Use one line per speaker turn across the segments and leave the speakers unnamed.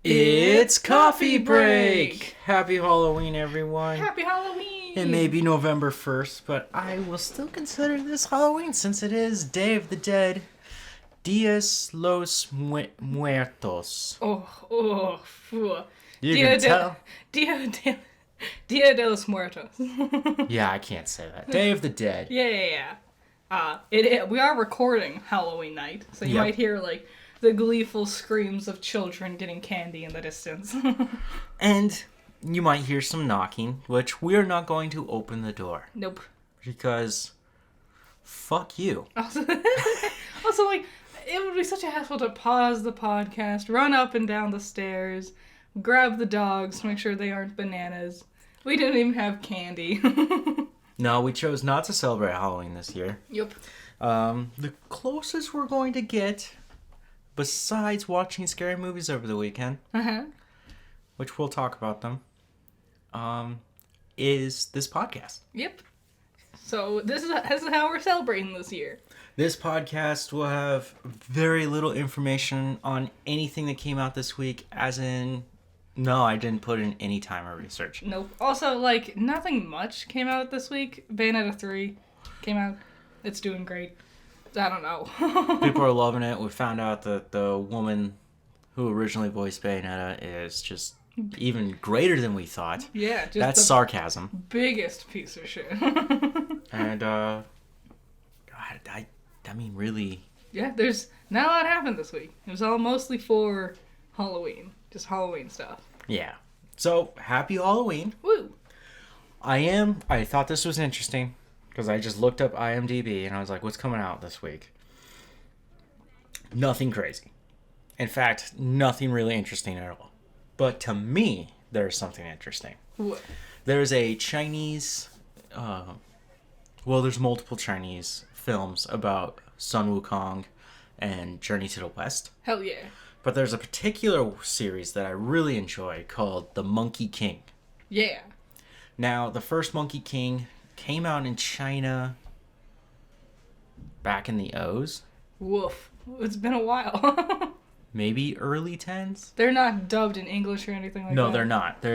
It's coffee break! Happy Halloween, everyone.
Happy Halloween!
It may be November 1st, but I will still consider this Halloween since it is Day of the Dead. Dias los Muertos.
Phew.
You can tell.
Dia de los Muertos.
Yeah, I can't say that. Day of the Dead.
Yeah. We are recording Halloween night, so you
Yep.
might hear, like, the gleeful screams of children getting candy in the distance.
And you might hear some knocking, which we're not going to open the door.
Nope.
Because fuck you.
Also, like, it would be such a hassle to pause the podcast, run up and down the stairs, grab the dogs to make sure they aren't bananas. We didn't even have candy.
No, we chose not to celebrate Halloween this year.
Yep.
The closest we're going to get, besides watching scary movies over the weekend, which we'll talk about them, is this podcast.
Yep. So this is how we're celebrating this year.
This podcast will have very little information on anything that came out this week, as in, no, I didn't put in any time or research.
Nope. Also, like, nothing much came out this week. Bayonetta 3 came out. It's doing great. I don't know.
People are loving it. We found out that the woman who originally voiced Bayonetta is just even greater than we thought.
Yeah, just
That's
the
sarcasm.
biggest piece of shit.
And, God, I mean, really...
Yeah, there's not a lot happened this week. It was all mostly for Halloween. Just Halloween stuff.
Yeah. So, happy Halloween.
Woo!
I thought this was interesting because I just looked up IMDb and I was like, what's coming out this week? Nothing crazy. In fact, nothing really interesting at all. But to me, there's something interesting.
What?
There's a Chinese, there's multiple Chinese films about Sun Wukong and Journey to the West.
Hell yeah.
But there's a particular series that I really enjoy called The Monkey King.
Yeah.
Now, the first Monkey King came out in China back in the O's.
Woof. It's been a while.
Maybe early 10s?
They're not dubbed in English or anything like that.
No, they're not.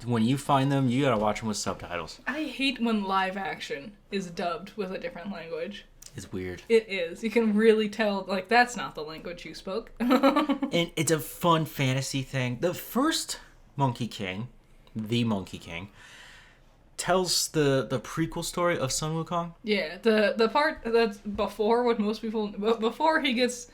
When you find them, you gotta watch them with subtitles.
I hate when live action is dubbed with a different language.
It's weird.
It is. You can really tell, like, that's not the language you spoke.
And it's a fun fantasy thing. The first Monkey King, tells the prequel story of Sun Wukong.
Yeah, the part that's before what most people... Before he gets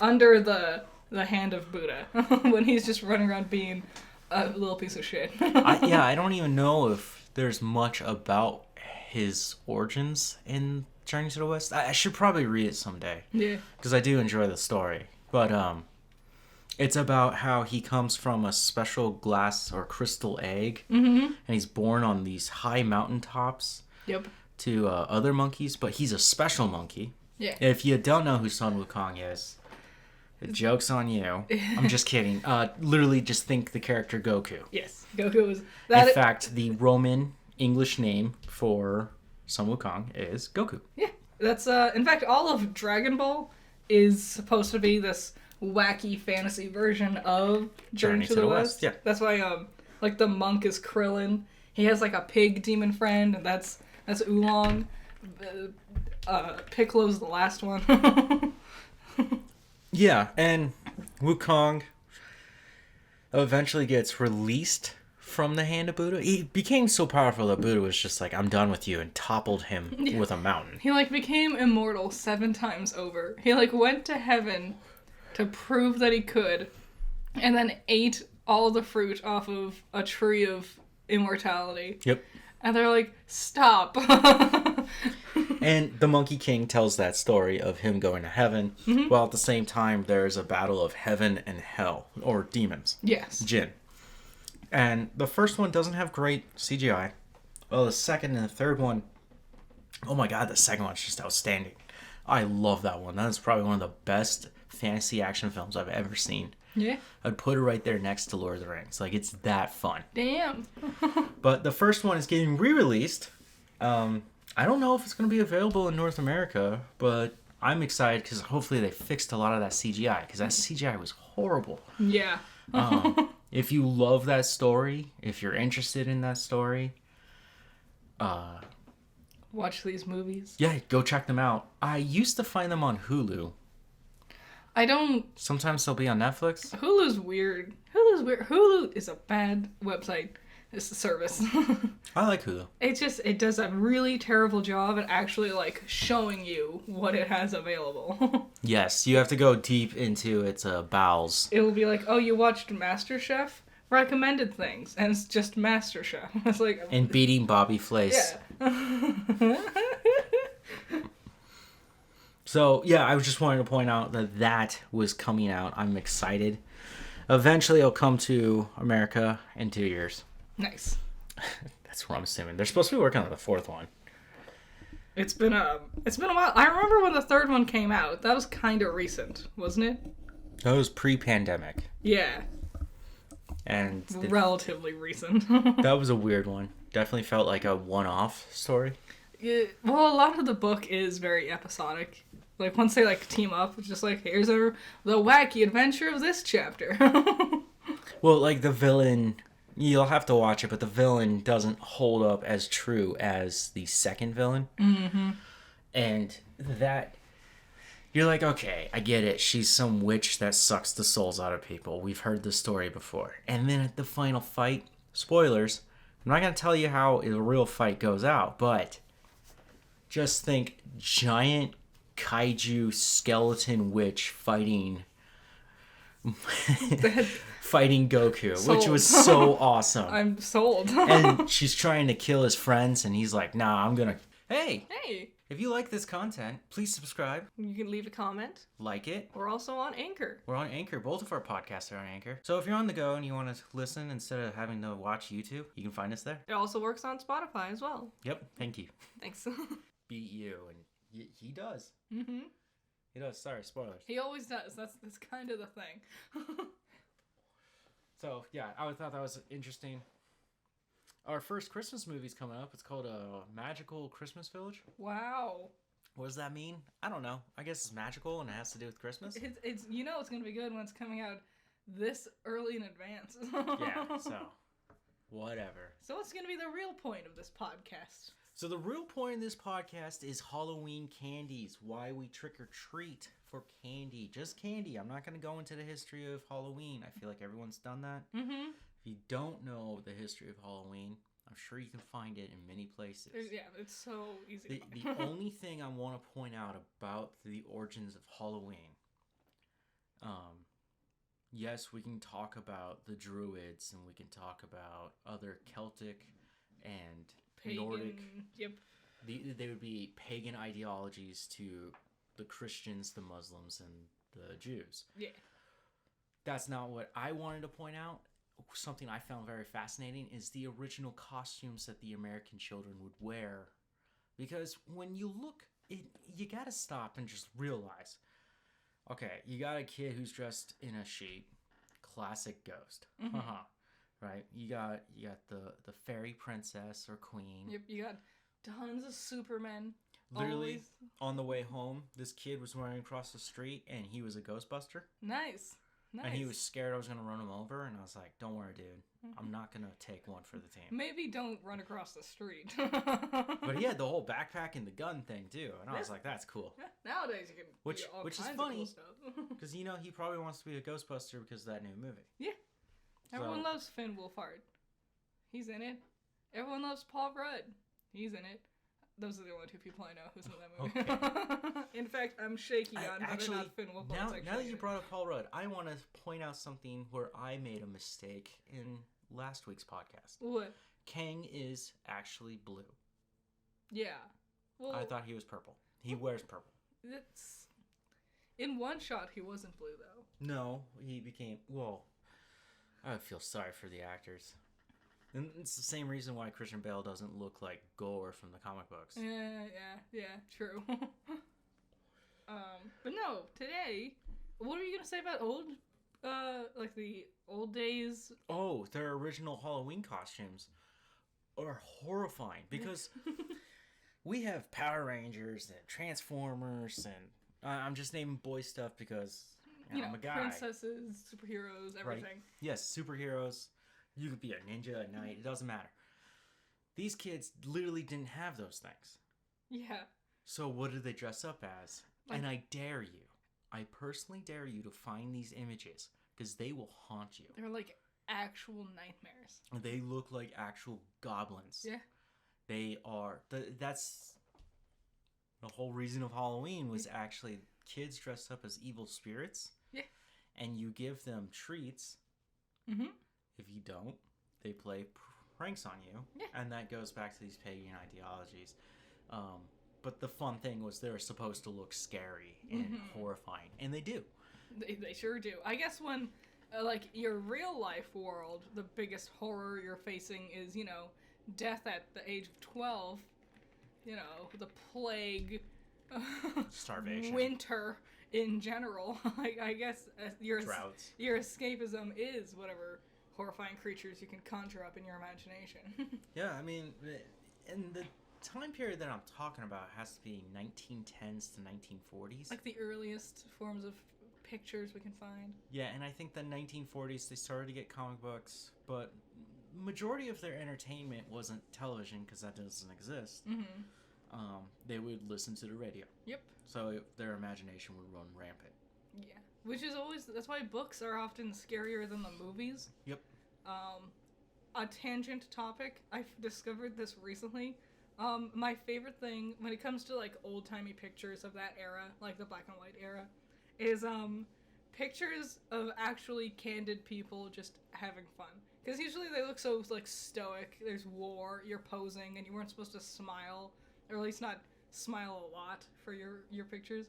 under the hand of Buddha. When he's just running around being a little piece of shit.
I don't even know if there's much about his origins in Journey to the West. I should probably read it someday.
Yeah.
Because I do enjoy the story. But it's about how he comes from a special glass or crystal egg. Mm-hmm. And he's born on these high mountaintops.
Yep.
To other monkeys. But he's a special monkey.
Yeah.
If you don't know who Sun Wukong is, the joke's on you. I'm just kidding. Literally just think the character Goku.
Yes. Goku was...
In fact, the Roman English name for Sun Wukong is Goku.
Yeah. That's, in fact, all of Dragon Ball is supposed to be this wacky fantasy version of Journey to the West.
Yeah.
That's why, like, the monk is Krillin. He has, like, a pig demon friend, and that's Oolong. Piccolo's the last one.
Yeah, and Wukong eventually gets released from the hand of Buddha. He became so powerful that Buddha was just like, I'm done with you, and toppled him with a mountain.
He, like, became immortal 7 times over. He, like, went to heaven to prove that he could, and then ate all the fruit off of a tree of immortality.
Yep.
And they're like, stop.
And the Monkey King tells that story of him going to heaven, while at the same time there's a battle of heaven and hell, or demons.
Yes.
Jinn. And the first one doesn't have great CGI. Well, the second and the third one, oh my god, the second one's just outstanding. I love that one. That is probably one of the best fantasy action films I've ever seen.
Yeah.
I'd put it right there next to Lord of the Rings. Like, it's that fun.
Damn.
But the first one is getting re-released. I don't know if it's going to be available in North America, but I'm excited because hopefully they fixed a lot of that CGI, because that CGI was horrible.
Yeah.
If you love that story, if you're interested in that story,
Watch these movies.
yeah, go check them out. I used to find them on Hulu.
I don't.
Sometimes they'll be on Netflix.
Hulu's weird. Hulu's weird. Hulu is a bad website. It's a service.
I like Hulu.
It does a really terrible job at actually like showing you what it has available.
Yes, you have to go deep into its bowels.
It'll be like, oh, you watched MasterChef? Recommended things, and it's just MasterChef. It's like
And beating Bobby Flace.
yeah.
So, yeah, I was just wanting to point out that that was coming out. I'm excited. Eventually, it'll come to America in 2 years.
Nice.
That's what I'm assuming. They're supposed to be working on the fourth one.
It's been a while. I remember when the third one came out. That was kind of recent, wasn't it?
That was pre-pandemic.
Yeah,
And
relatively recent.
that was a weird one. Definitely felt like a one-off story.
Yeah, well, a lot of the book is very episodic. Like once they like team up, it's just like here's the wacky adventure of this chapter.
Well, like the villain, you'll have to watch it, but the villain doesn't hold up as true as the second villain. Mm-hmm. And that, you're like, okay, I get it. She's some witch that sucks the souls out of people. We've heard this story before. And then at the final fight, spoilers, I'm not going to tell you how the real fight goes out, but just think giant kaiju skeleton witch fighting fighting Goku,
Sold.
which was so awesome.
I'm sold.
And she's trying to kill his friends, and he's like, nah, I'm gonna... Hey,
Hey,
if you like this content, please subscribe,
you can leave a comment.
like it.
We're also on Anchor.
We're on Anchor. Both of our podcasts are on Anchor. So if you're on the go and you want to listen instead of having to watch YouTube, you can find us there.
It also works on Spotify as well.
Yep, thank you.
Thanks.
Beat you, and he does.
Mm-hmm.
He does. Sorry, spoilers.
He always does. That's kind of the thing.
So, yeah, I thought that was interesting. Our first Christmas movie's coming up. It's called Magical Christmas Village.
Wow.
What does that mean? I don't know. I guess it's magical and it has to do with Christmas.
It's it's gonna be good when it's coming out this early in advance.
Yeah, so whatever.
So what's gonna be the real point of this podcast?
So the real point of this podcast is Halloween candies. Why we trick or treat for candy. Just candy. I'm not going to go into the history of Halloween. I feel like everyone's done that.
Mm-hmm.
If you don't know the history of Halloween, I'm sure you can find it in many places.
Yeah, it's so easy.
The only thing I want to point out about the origins of Halloween, yes, we can talk about the Druids and we can talk about other Celtic and
Pagan,
Nordic.
Yep.
They would be pagan ideologies to the Christians, the Muslims, and the Jews.
Yeah.
That's not what I wanted to point out. Something I found very fascinating is the original costumes that the American children would wear. Because when you look, you gotta stop and just realize, okay, you got a kid who's dressed in a sheep, classic ghost.
Mm-hmm.
Right? You got the fairy princess or queen.
Yep. You got tons of Supermen.
Literally,
Always.
on the way home, this kid was running across the street, and he was a Ghostbuster.
Nice. Nice.
And he was scared I was going to run him over, and I was like, don't worry, dude. I'm not going to take one for the team.
Maybe don't run across the street.
But he had the whole backpack and the gun thing, too. And I was like, that's cool.
Nowadays you can
Which
do all
is
kinds
funny.
of cool stuff.
Because, he probably wants to be a Ghostbuster because of that new movie.
Yeah. Everyone
So-
loves Finn Wolfhard. He's in it. Everyone loves Paul Rudd. He's in it. Those are the only two people I know who's in that movie. In fact, I'm shaky on whether or not Finn Wolfhard's
now that you brought up Paul Rudd, I want to point out something where I made a mistake in last week's podcast.
What?
Kang is actually blue.
Yeah. Well,
I thought he was purple. He wears purple.
it's in one shot he wasn't blue though.
No, he became... Well, I feel sorry for the actors. And it's the same reason why Christian Bale doesn't look like Gore from the comic books.
Yeah, true. But no, today, what are you gonna say about like the old days?
Oh, their original Halloween costumes are horrifying because we have Power Rangers and Transformers and I'm just naming boy stuff because I'm a guy.
princesses, superheroes, everything.
Right? Yes, superheroes. You could be a ninja, a knight. It doesn't matter. These kids literally didn't have those things.
Yeah.
So what do they dress up as? And I dare you. I personally dare you to find these images because they will haunt you.
They're like actual nightmares.
They look like actual goblins.
Yeah.
They are. That's the whole reason of Halloween was actually kids dressed up as evil spirits.
Yeah.
And you give them treats.
Mm-hmm.
If you don't, they play pranks on you.
Yeah.
And that goes back to these pagan ideologies. But the fun thing was they're supposed to look scary and horrifying. And they do.
They sure do. I guess when, like, your real life world, the biggest horror you're facing is, death at the age of 12. The plague.
Starvation.
Winter in general. I guess
Droughts.
your escapism is whatever horrifying creatures you can conjure up in your imagination.
Yeah, I mean, and the time period that I'm talking about has to be 1910s to 1940s.
Like the earliest forms of pictures we can find.
Yeah, and I think the 1940s they started to get comic books, but majority of their entertainment wasn't television because that doesn't exist.
Mm-hmm.
They would listen to the radio.
Yep.
So their imagination would run rampant.
Yeah. Which is that's why books are often scarier than the movies.
Yep.
A tangent topic, I've discovered this recently. My favorite thing when it comes to like old-timey pictures of that era, like the black and white era, is pictures of actually candid people just having fun. Because usually they look so like stoic, there's war, you're posing, and you weren't supposed to smile, or at least not smile a lot for your pictures.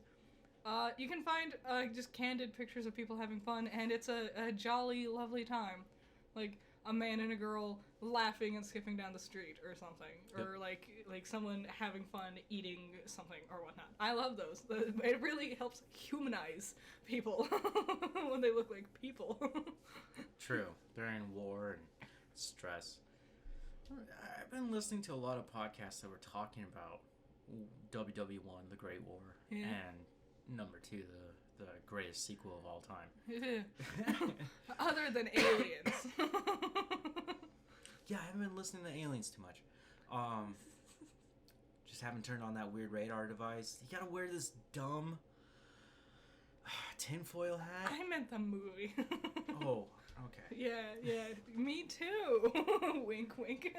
You can find just candid pictures of people having fun, and it's a jolly, lovely time. Like a man and a girl laughing and skipping down the street or something. Yep. Or like someone having fun eating something or whatnot. I love those. It really helps humanize people when they look like people.
True. During war and stress. I've been listening to a lot of podcasts that were talking about WW1, The Great War, and number 2, the greatest sequel of all time.
Other than Aliens.
Yeah, I haven't been listening to Aliens too much. Just haven't turned on that weird radar device. You gotta wear this dumb tinfoil hat.
I meant the movie.
Oh, okay.
Yeah, me too. Wink, wink.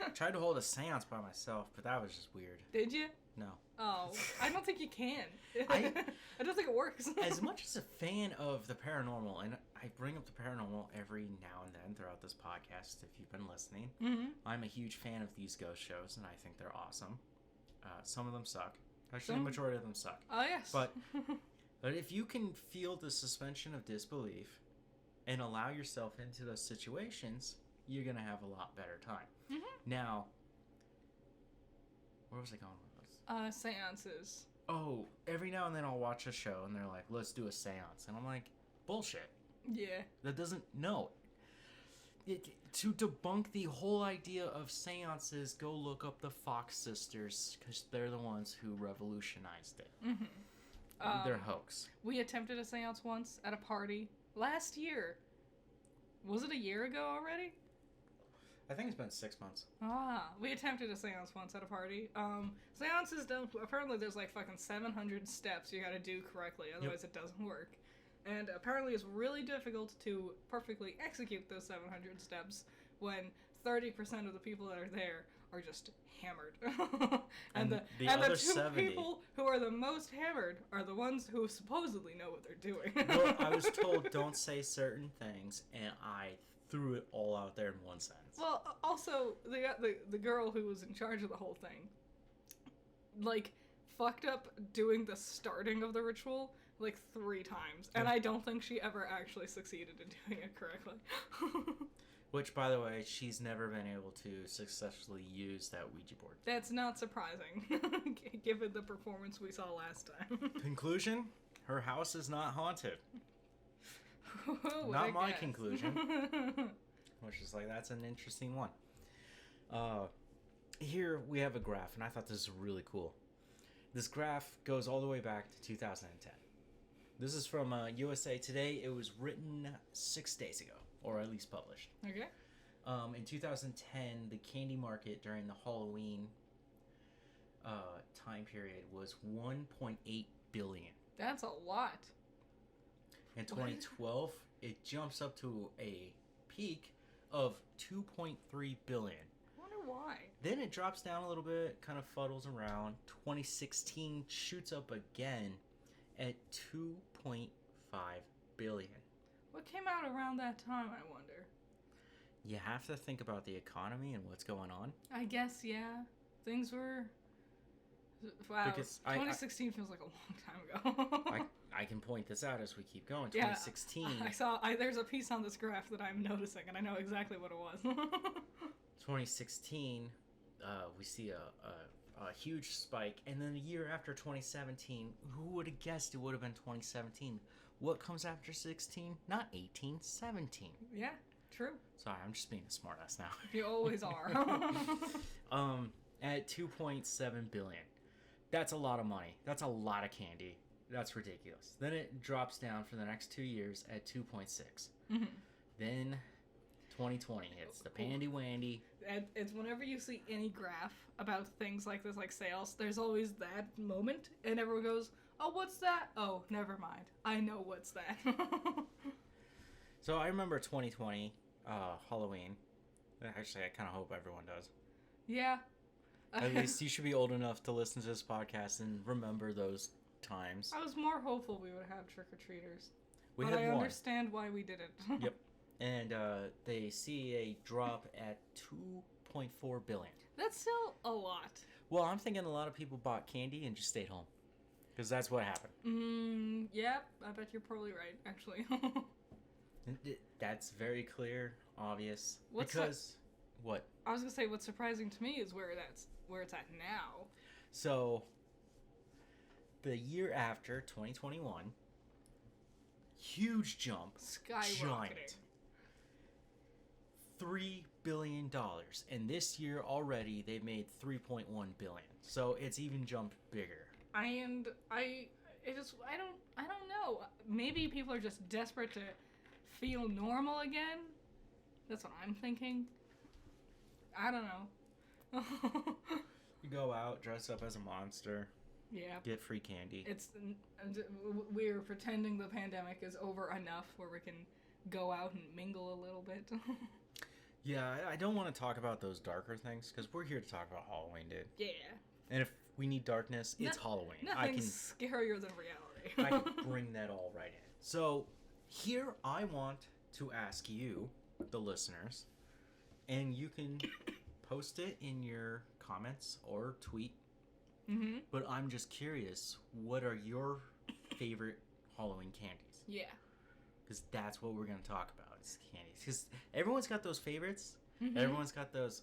I tried to hold a seance by myself, but that was just weird.
Did you?
No.
Oh, I don't think you can. I don't think it works.
As much as a fan of the paranormal, and I bring up the paranormal every now and then throughout this podcast, if you've been listening, I'm a huge fan of these ghost shows, and I think they're awesome. Some of them suck. Actually, the majority of them suck.
Oh, yes.
But if you can feel the suspension of disbelief and allow yourself into those situations, you're going to have a lot better time. Now, where was I going with this?
Seances.
Oh, every now and then I'll watch a show and they're like, let's do a seance. And I'm like, bullshit.
Yeah.
That doesn't, no. To debunk the whole idea of seances, go look up the Fox sisters because they're the ones who revolutionized it. They're hoax.
We attempted a seance once at a party last year. Was it a year ago already?
I think it's been 6 months.
We attempted a seance once at a party. Seances don't... Apparently there's like fucking 700 steps you gotta do correctly, otherwise it doesn't work. And apparently it's really difficult to perfectly execute those 700 steps when 30% of the people that are there are just hammered. and the
other
two
70...
people who are the most hammered are the ones who supposedly know what they're doing.
Well, I was told don't say certain things, and I threw it all out there in one sentence.
Well, also, the girl who was in charge of the whole thing, like, fucked up doing the starting of the ritual, like, 3 times. And I don't think she ever actually succeeded in doing it correctly.
Which, by the way, she's never been able to successfully use that Ouija board.
That's not surprising, given the performance we saw last time.
Conclusion? Her house is not haunted.
Not
my conclusion. Which is like, that's an interesting one. Here we have a graph, and I thought this was really cool. This graph goes all the way back to 2010. This is from USA Today. It was written 6 days ago, or at least published.
Okay.
In 2010, the candy market during the Halloween time period was 1.8 billion.
That's a lot.
In 2012, it jumps up to a peak of 2.3 billion.
I wonder why.
Then it drops down a little bit, kind of fuddles around. 2016 shoots up again at 2.5 billion.
What came out around that time, I wonder?
You have to think about the economy and what's going on.
I guess, yeah. Things were... Wow,
Because
2016 feels like a long time ago.
I can point this out as we keep going.
Yeah,
2016.
there's a piece on this graph that I'm noticing, and I know exactly what it was.
2016, we see a huge spike, and then the year after 2017, who would have guessed it would have been 2017? What comes after 16? Not 18, 17.
Yeah, true.
Sorry, I'm just being a smartass now.
You always are.
At 2.7 billion. That's a lot of money. That's a lot of candy. That's ridiculous. Then it drops down for the next 2 years at 2.6. Then 2020 hits the pandy wandy.
It's whenever you see any graph about things like this, like sales, there's always that moment, and everyone goes, "Oh, what's that? Oh, never mind. I know what's that."
So I remember 2020 Halloween. Actually, I kind of hope everyone does.
Yeah.
At least you should be old enough to listen to this podcast and remember those times.
I was more hopeful we would have trick-or-treaters.
We
but
had
I
one.
understand why we didn't.
Yep. And they see a drop at 2.4 billion.
That's still a lot.
Well, I'm thinking a lot of people bought candy and just stayed home. Because that's what happened.
Yep, I bet you're probably right, actually.
That's very clear, obvious.
What's
because... What?
I was gonna say what's surprising to me is where it's at now.
So, the year after, 2021, huge jump.
Skyrocketing.
Giant. $3 billion. And this year already, they've made $3.1 billion. So, it's even jumped bigger.
I don't know. Maybe people are just desperate to feel normal again. That's what I'm thinking. I don't know.
You go out, dress up as a monster,
Yeah.
get free candy.
We're pretending the pandemic is over enough where we can go out and mingle a little bit.
Yeah, I don't want to talk about those darker things, because we're here to talk about Halloween, dude.
Yeah.
And if we need darkness, it's Halloween.
Nothing's scarier than reality.
I can bring that all right in. So, here I want to ask you, the listeners, and you can post it in your comments or tweet.
Mm-hmm.
But I'm just curious, what are your favorite Halloween candies?
Yeah.
Because that's what we're going to talk about, is candies. Because everyone's got those favorites.
Mm-hmm.
Everyone's got those,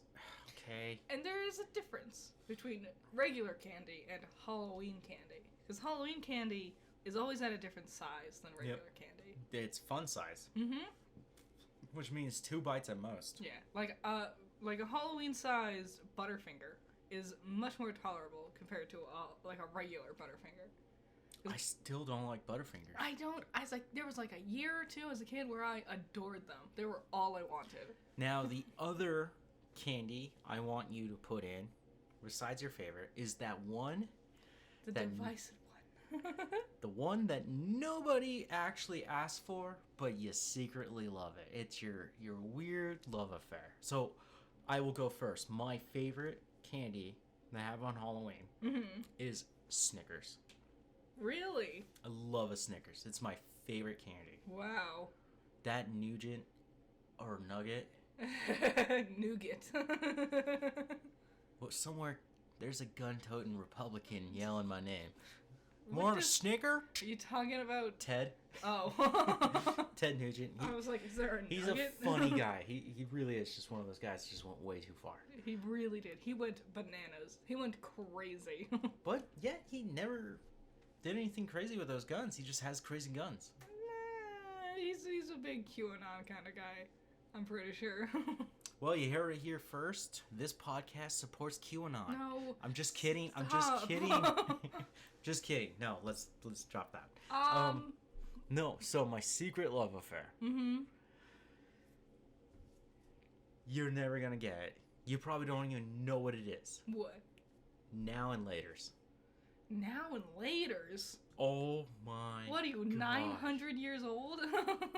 okay.
And there is a difference between regular candy and Halloween candy. Because Halloween candy is always at a different size than regular candy.
It's fun size.
Mm-hmm.
Which means 2 bites at most.
Yeah. Like a Halloween-sized Butterfinger is much more tolerable compared to a regular Butterfinger.
I still don't like Butterfingers.
There was like a year or two as a kid where I adored them. They were all I wanted.
Now, the other candy I want you to put in, besides your favorite, is that one...
The divisive one.
The one that nobody actually asked for, but you secretly love it. It's your weird love affair. So, I will go first. My favorite candy that I have on Halloween is Snickers.
Really?
I love a Snickers. It's my favorite candy.
Wow.
That Nugent or Nugget.
Nougat.
Well, somewhere there's a gun-toting Republican yelling my name. More
does-
Snicker?
Are you talking about...
Ted.
Oh.
Ted Nugent.
I was like, is there a
He's
nugget?
a funny guy. He really is just one of those guys that just went way too far.
He really did. He went bananas. He went crazy.
But yet he never did anything crazy with those guns. He just has crazy guns.
Nah, he's a big QAnon kind of guy. I'm pretty sure.
Well, you heard it here first. This podcast supports QAnon.
No.
I'm just kidding. I'm
Stop.
just kidding. Just kidding. No, let's drop that. No, so my secret love affair.
Mm-hmm.
You're never gonna get it. You probably don't even know what it is.
What?
Now and laters.
Now and laters?
Oh my
What are you,
gosh.
900 years old?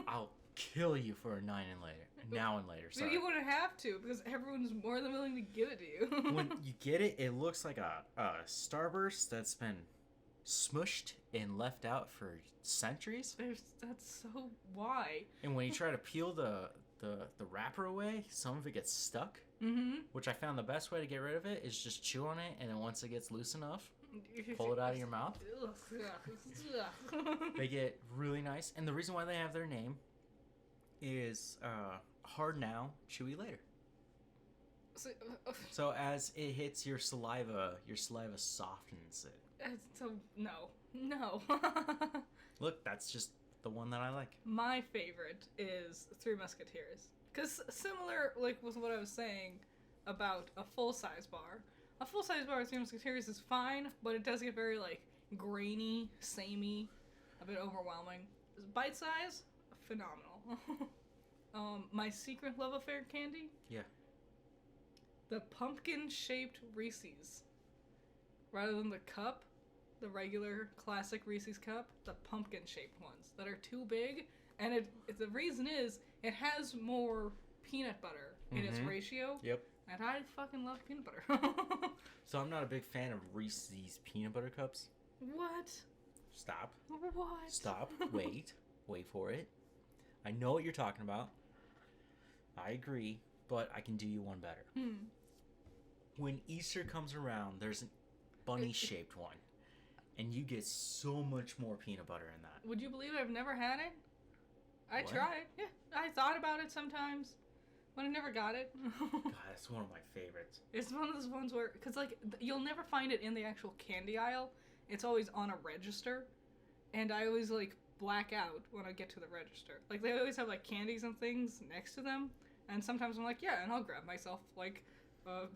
I'll kill you for a now and later. Sorry.
You wouldn't have to, because everyone's more than willing to give it to you.
When you get it, it looks like a Starburst that's been smushed and left out for centuries.
That's so... Why?
And when you try to peel the wrapper away, some of it gets stuck.
Mm-hmm.
Which I found the best way to get rid of it is just chew on it, and then once it gets loose enough, pull it out of your mouth. They get really nice, and the reason why they have their name is hard now, chewy later. So as it hits your saliva softens it.
So, no. No.
Look, that's just the one that I like.
My favorite is Three Musketeers. Because similar, like, with what I was saying about a full-size bar. A full-size bar of Three Musketeers is fine, but it does get very, like, grainy, samey, a bit overwhelming. Bite size, phenomenal. My secret love affair candy?
Yeah.
The pumpkin-shaped Reese's. Rather than the cup, the regular classic Reese's cup, the pumpkin-shaped ones that are too big. And the reason is, it has more peanut butter in its ratio.
Yep.
And I fucking love peanut butter.
So I'm not a big fan of Reese's peanut butter cups.
What?
Stop.
What?
Stop. Wait. Wait for it. I know what you're talking about. I agree, but I can do you one better. When Easter comes around, there's a bunny-shaped one. And you get so much more peanut butter in that.
Would you believe I've never had it? I
What?
tried. Yeah, I thought about it sometimes, but I never got it.
God, that's one of my favorites.
It's one of those ones where, because, like, you'll never find it in the actual candy aisle. It's always on a register. And I always, like, black out when I get to the register. Like, they always have, like, candies and things next to them. And sometimes I'm like, yeah, and I'll grab myself, like, a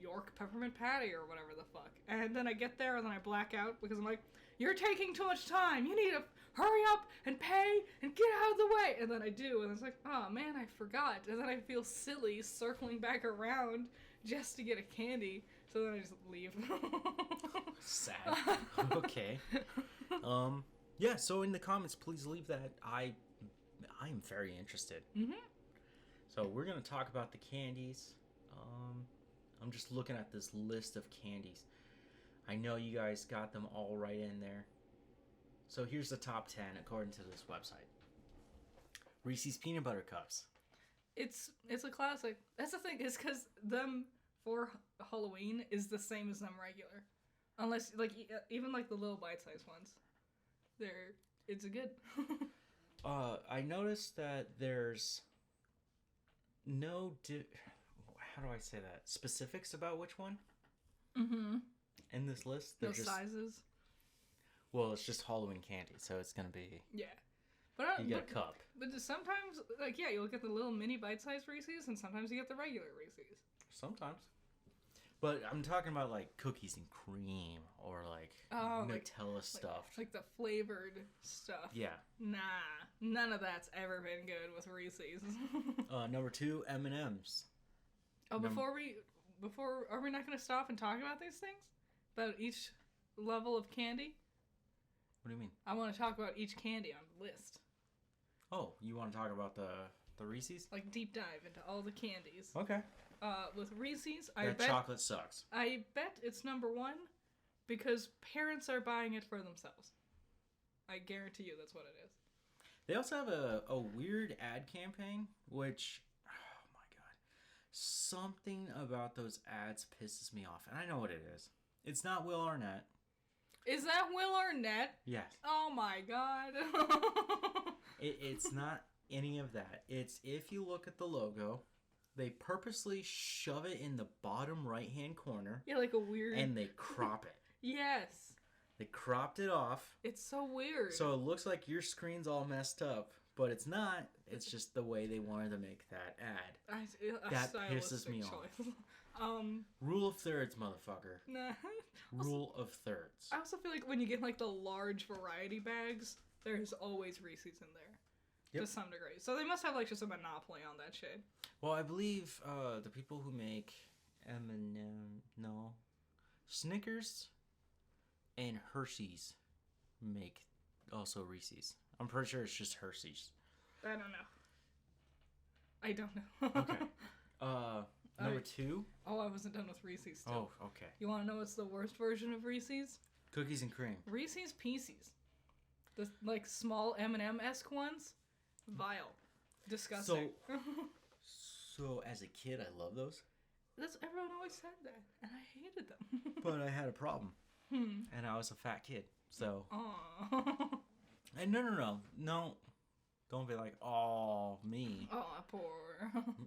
York peppermint patty or whatever the fuck. And then I get there and then I black out because I'm like, you're taking too much time. You need to hurry up and pay and get out of the way. And then I do. And it's like, oh man, I forgot. And then I feel silly circling back around just to get a candy. So then I just leave.
Sad. Okay. Yeah, so in the comments, please leave that. I am very interested.
Mm-hmm.
So we're going to talk about the candies. I'm just looking at this list of candies. I know you guys got them all right in there. So here's the top 10 according to this website. Reese's Peanut Butter Cups.
It's a classic. That's the thing, is because them for Halloween is the same as them regular. Unless, like, even like the little bite-sized ones. It's good.
I noticed that there's no... how do I say that? Specifics about which one?
Mm-hmm.
In this list?
No sizes.
Well, it's just Halloween candy, so it's gonna be...
Yeah. But
you get a cup.
But sometimes, like, yeah, you'll get the little mini bite-sized Reese's, and sometimes you get the regular Reese's.
Sometimes. But I'm talking about, like, cookies and cream, or, like, Nutella stuff.
Like the flavored stuff.
Yeah.
Nah. None of that's ever been good with Reese's.
Number 2, M&M's.
Oh, are we not going to stop and talk about these things? About each level of candy?
What do you mean?
I want to talk about each candy on the list.
Oh, you want to talk about the Reese's?
Like, deep dive into all the candies.
Okay.
With Reese's,
chocolate sucks.
I bet it's number 1 because parents are buying it for themselves. I guarantee you that's what it is.
They also have a weird ad campaign, which... Oh, my God. Something about those ads pisses me off, and I know what it is. It's not Will Arnett.
Is that Will Arnett?
Yes.
Oh, my God.
It's not any of that. It's, if you look at the logo, they purposely shove it in the bottom right-hand corner.
Yeah, like a weird...
And they crop it.
Yes.
They cropped it off.
It's so weird.
So it looks like your screen's all messed up, but it's not. It's just the way they wanted to make that ad. That pisses me off. Rule of thirds, motherfucker.
Nah.
Rule of thirds.
I also feel like when you get like the large variety bags, there's always Reese's in there.
Yep.
To some degree. So they must have like just a monopoly on that shit.
Well, I believe the people who make Snickers and Hershey's make also Reese's. I'm pretty sure it's just Hershey's.
I don't know. I don't know.
Okay. Number 2.
Oh, I wasn't done with Reese's still.
Oh, okay.
You want to know what's the worst version of Reese's?
Cookies and cream.
Reese's Pieces. The like small M&M-esque ones. Vile. Disgusting.
So as a kid, I love those.
Everyone always said that, and I hated them.
But I had a problem. And I was a fat kid. So.
Aww.
And no. Don't be like, oh, me.
Oh, poor.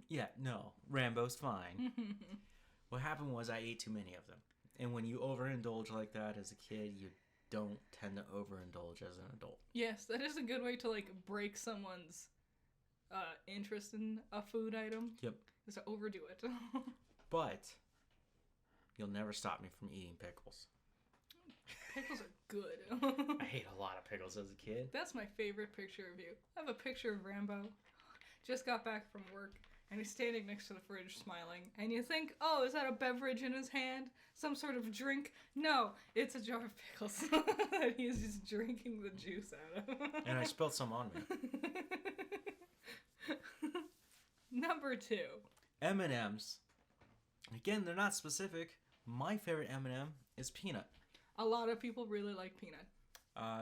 Yeah, no. Rambo's fine. What happened was I ate too many of them. And when you overindulge like that as a kid, you don't tend to overindulge as an adult.
Yes, that is a good way to like break someone's interest in a food item.
Yep.
Is to overdo it.
But you'll never stop me from eating pickles.
Pickles are good.
I ate a lot of pickles as a kid.
That's my favorite picture of you. I have a picture of Rambo. Just got back from work, and he's standing next to the fridge smiling. And you think, oh, is that a beverage in his hand? Some sort of drink? No, it's a jar of pickles that he's just drinking the juice out of.
And I spilled some on me.
Number 2.
M&M's. Again, they're not specific. My favorite M&M is peanut.
A lot of people really like peanut.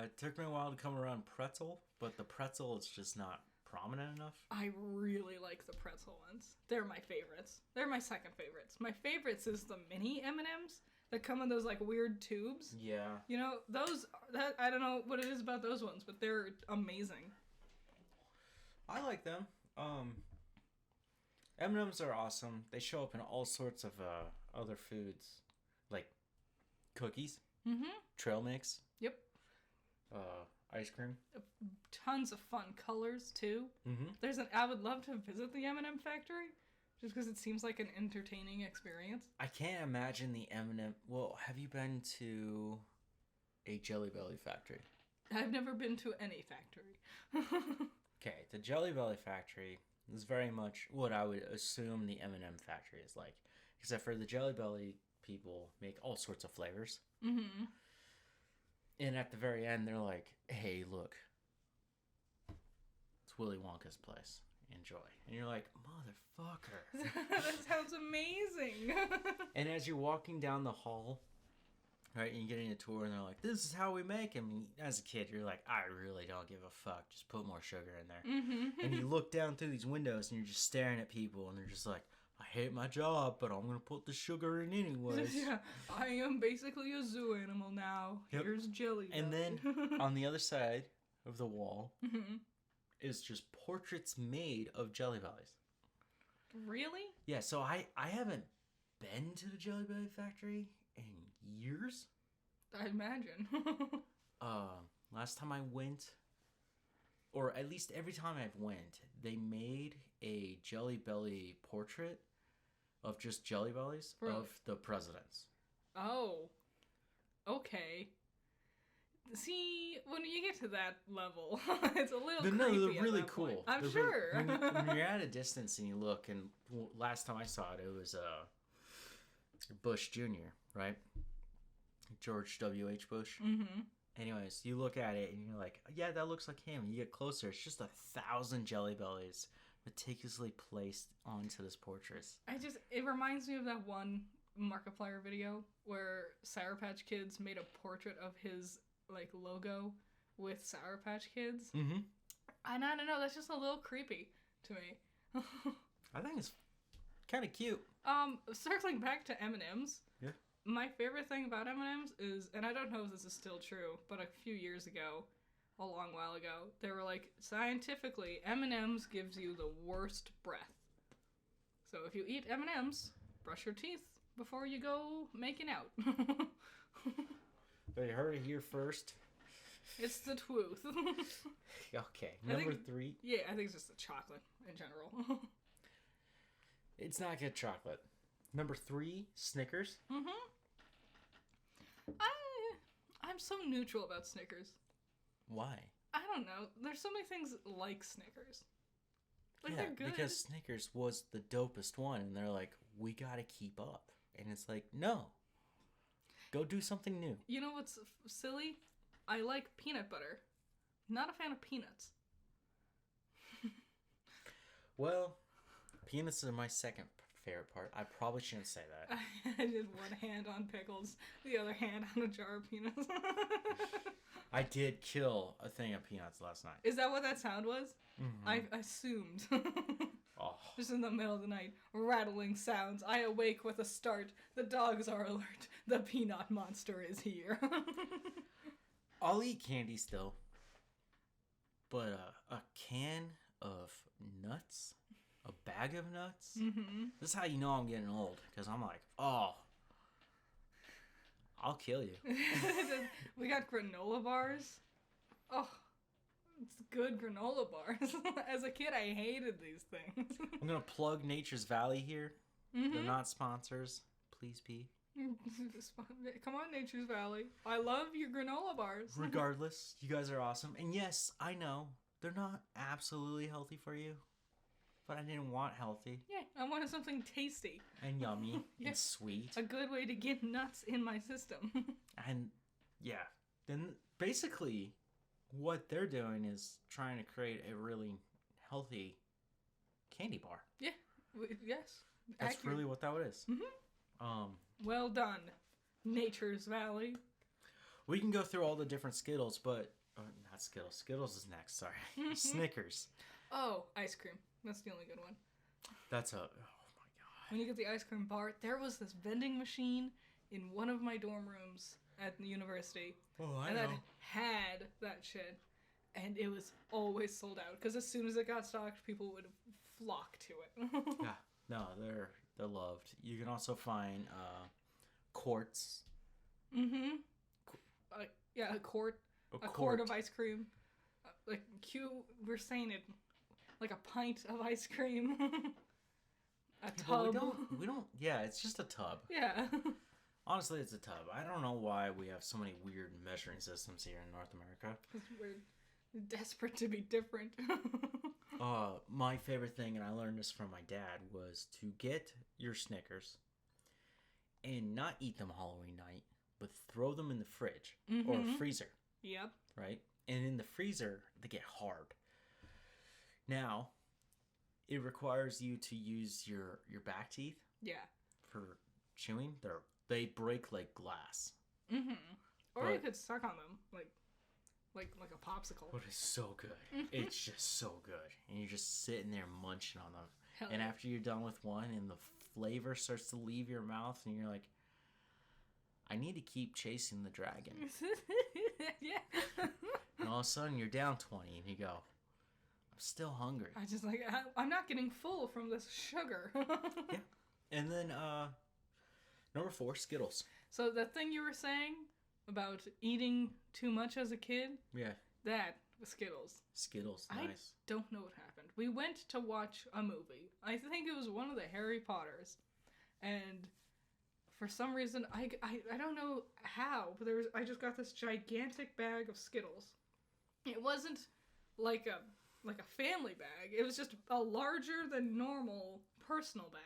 It took me a while to come around pretzel, but the pretzel is just not prominent enough.
I really like the pretzel ones. They're my favorites. They're my second favorites. My favorites is the mini M&Ms that come in those like weird tubes.
Yeah.
You know, I don't know what it is about those ones, but they're amazing.
I like them. M&Ms are awesome. They show up in all sorts of other foods, like cookies, trail mix,
Yep.
ice cream.
Tons of fun colors too. I would love to visit the M&M factory, just because it seems like an entertaining experience.
I can't imagine the M&M. Well, have you been to a Jelly Belly factory?
I've never been to any factory.
Okay, the Jelly Belly factory is very much what I would assume the M&M factory is like, except for the Jelly Belly people make all sorts of flavors. And at the very end, they're like, "Hey, look, it's Willy Wonka's place. Enjoy." And you're like, "Motherfucker!"
That sounds amazing.
And as you're walking down the hall, right, and you're getting a tour, and they're like, "This is how we make them." And as a kid, you're like, "I really don't give a fuck. Just put more sugar in there." And you look down through these windows, and you're just staring at people, and they're just like, "I hate my job, but I'm gonna put the sugar in anyways."
Yeah, I am basically a zoo animal now.
Yep.
Here's Jelly
And
Belly.
then on the other side of the wall is just portraits made of Jelly Bellies.
Really?
Yeah, so I haven't been to the Jelly Belly factory in years.
I imagine.
Last time I went, or at least every time I've went, they made a Jelly Belly portrait of just Jelly Bellies of the presidents.
Oh. Okay. See, when you get to that level, it's a little creepy.
No, they're
at
really
that
cool.
point. I'm
They're
sure.
when you're at a distance and you look, and last time I saw it, it was Bush Jr., right? George W.H. Bush. Anyways, you look at it and you're like, yeah, that looks like him. You get closer, it's just 1,000 Jelly Bellies meticulously placed onto this portrait.
It reminds me of that one Markiplier video where Sour Patch Kids made a portrait of his like logo with Sour Patch Kids. And I don't know, that's just a little creepy to me.
I think it's kind of cute.
Circling back to M&Ms.
Yeah.
My favorite thing about M&Ms is, and I don't know if this is still true, but a few years ago, a long while ago, they were like, scientifically, M&Ms gives you the worst breath. So if you eat M&Ms, brush your teeth before you go making out.
But you heard it here first.
It's the truth.
Okay, number 3.
Yeah, I think it's just the chocolate in general.
It's not good chocolate. Number 3, Snickers.
I'm so neutral about Snickers.
Why?
I don't know. There's so many things like Snickers. Like,
Yeah,
they're good.
because Snickers was the dopest one, and they're like, we gotta keep up. And it's like, no. Go do something new.
You know what's silly? I like peanut butter. Not a fan of peanuts.
Well, peanuts are my second favorite part. I probably shouldn't say that.
I did one hand on pickles, the other hand on a jar of peanuts.
I did kill a thing of peanuts last night.
Is that what that sound was?
Mm-hmm.
I assumed.
Oh,
Just in the middle of the night, rattling sounds. I awake with a start. The dogs are alert. The peanut monster is here.
I'll eat candy still. But a can of nuts? A bag of nuts? Mm-hmm. This is how you know I'm getting old. Because I'm like, oh, I'll kill you.
We got granola bars. Oh, it's good granola bars. As a kid, I hated these things.
I'm going to plug Nature's Valley here.
Mm-hmm.
They're not sponsors. Please be.
Come on, Nature's Valley. I love your granola bars.
Regardless, you guys are awesome. And yes, I know, they're not absolutely healthy for you. But I didn't want healthy
Yeah, I wanted something tasty.
and yummy
Yeah.
and sweet.
A good way to get nuts in my system.
And yeah, then basically what they're doing is trying to create a really healthy candy bar.
Yeah, yes.
That's
Accurate.
really what that is. Mm-hmm.
Well done, Nature's Valley.
We can go through all the different Skittles, but not Skittles. Skittles is next. Sorry, Snickers.
Oh, ice cream. That's the only good one.
That's a. Oh my god.
When you get the ice cream bar, there was this vending machine in one of my dorm rooms at the university.
Oh, I
and
know.
that had that shit. And it was always sold out. Because as soon as it got stocked, people would flock to it.
Yeah. No, they're loved. You can also find quarts.
Yeah, a quart. A quart of ice cream. We're saying it like a pint of ice cream. A
But
tub.
we don't. Yeah, it's just a tub.
Yeah.
Honestly, it's a tub. I don't know why we have so many weird measuring systems here in North America.
We're desperate to be different.
My favorite thing, and I learned this from my dad, was to get your Snickers and not eat them Halloween night, but throw them in the fridge or freezer,
Yep.
right? And in the freezer, they get hard. Now, it requires you to use your back teeth
Yeah.
for chewing. They break like glass.
Or you
But-
could suck on them like a popsicle.
But it's so good. It's just so good. And you're just sitting there munching on them.
Hell
And
yeah.
after you're done with one and the flavor starts to leave your mouth and you're like, I need to keep chasing the dragon.
Yeah.
And all of a sudden you're down 20 and you go, I'm still hungry.
I just I'm not getting full from this sugar.
Yeah. And then number 4, Skittles.
So that thing you were saying about eating too much as a kid,
Yeah.
that was Skittles.
Skittles, nice.
I don't know what happened. We went to watch a movie. I think it was one of the Harry Potters. And for some reason, I don't know how, but I just got this gigantic bag of Skittles. It wasn't like a family bag. It was just a larger than normal personal bag.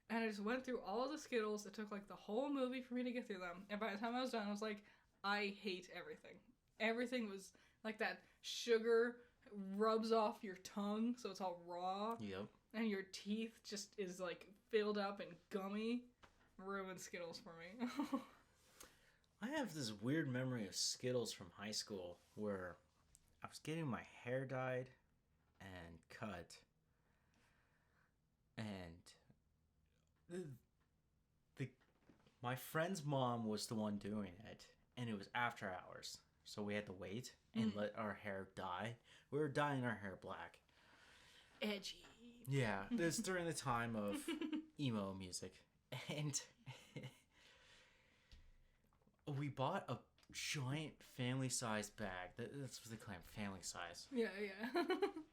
And I just went through all of the Skittles. It took like the whole movie for me to get through them. And by the time I was done, I was like, I hate everything. Everything was like that sugar rubs off your tongue, so it's all raw.
Yep.
And your teeth just is like filled up and gummy. Ruined Skittles for me.
I have this weird memory of Skittles from high school where I was getting my hair dyed and cut, and my friend's mom was the one doing it, and it was after hours, so we had to wait and let our hair dye. We were dyeing our hair black.
Edgy.
Yeah, this during the time of emo music, and we bought a giant family-sized bag. That's what they claim, family-size
Yeah.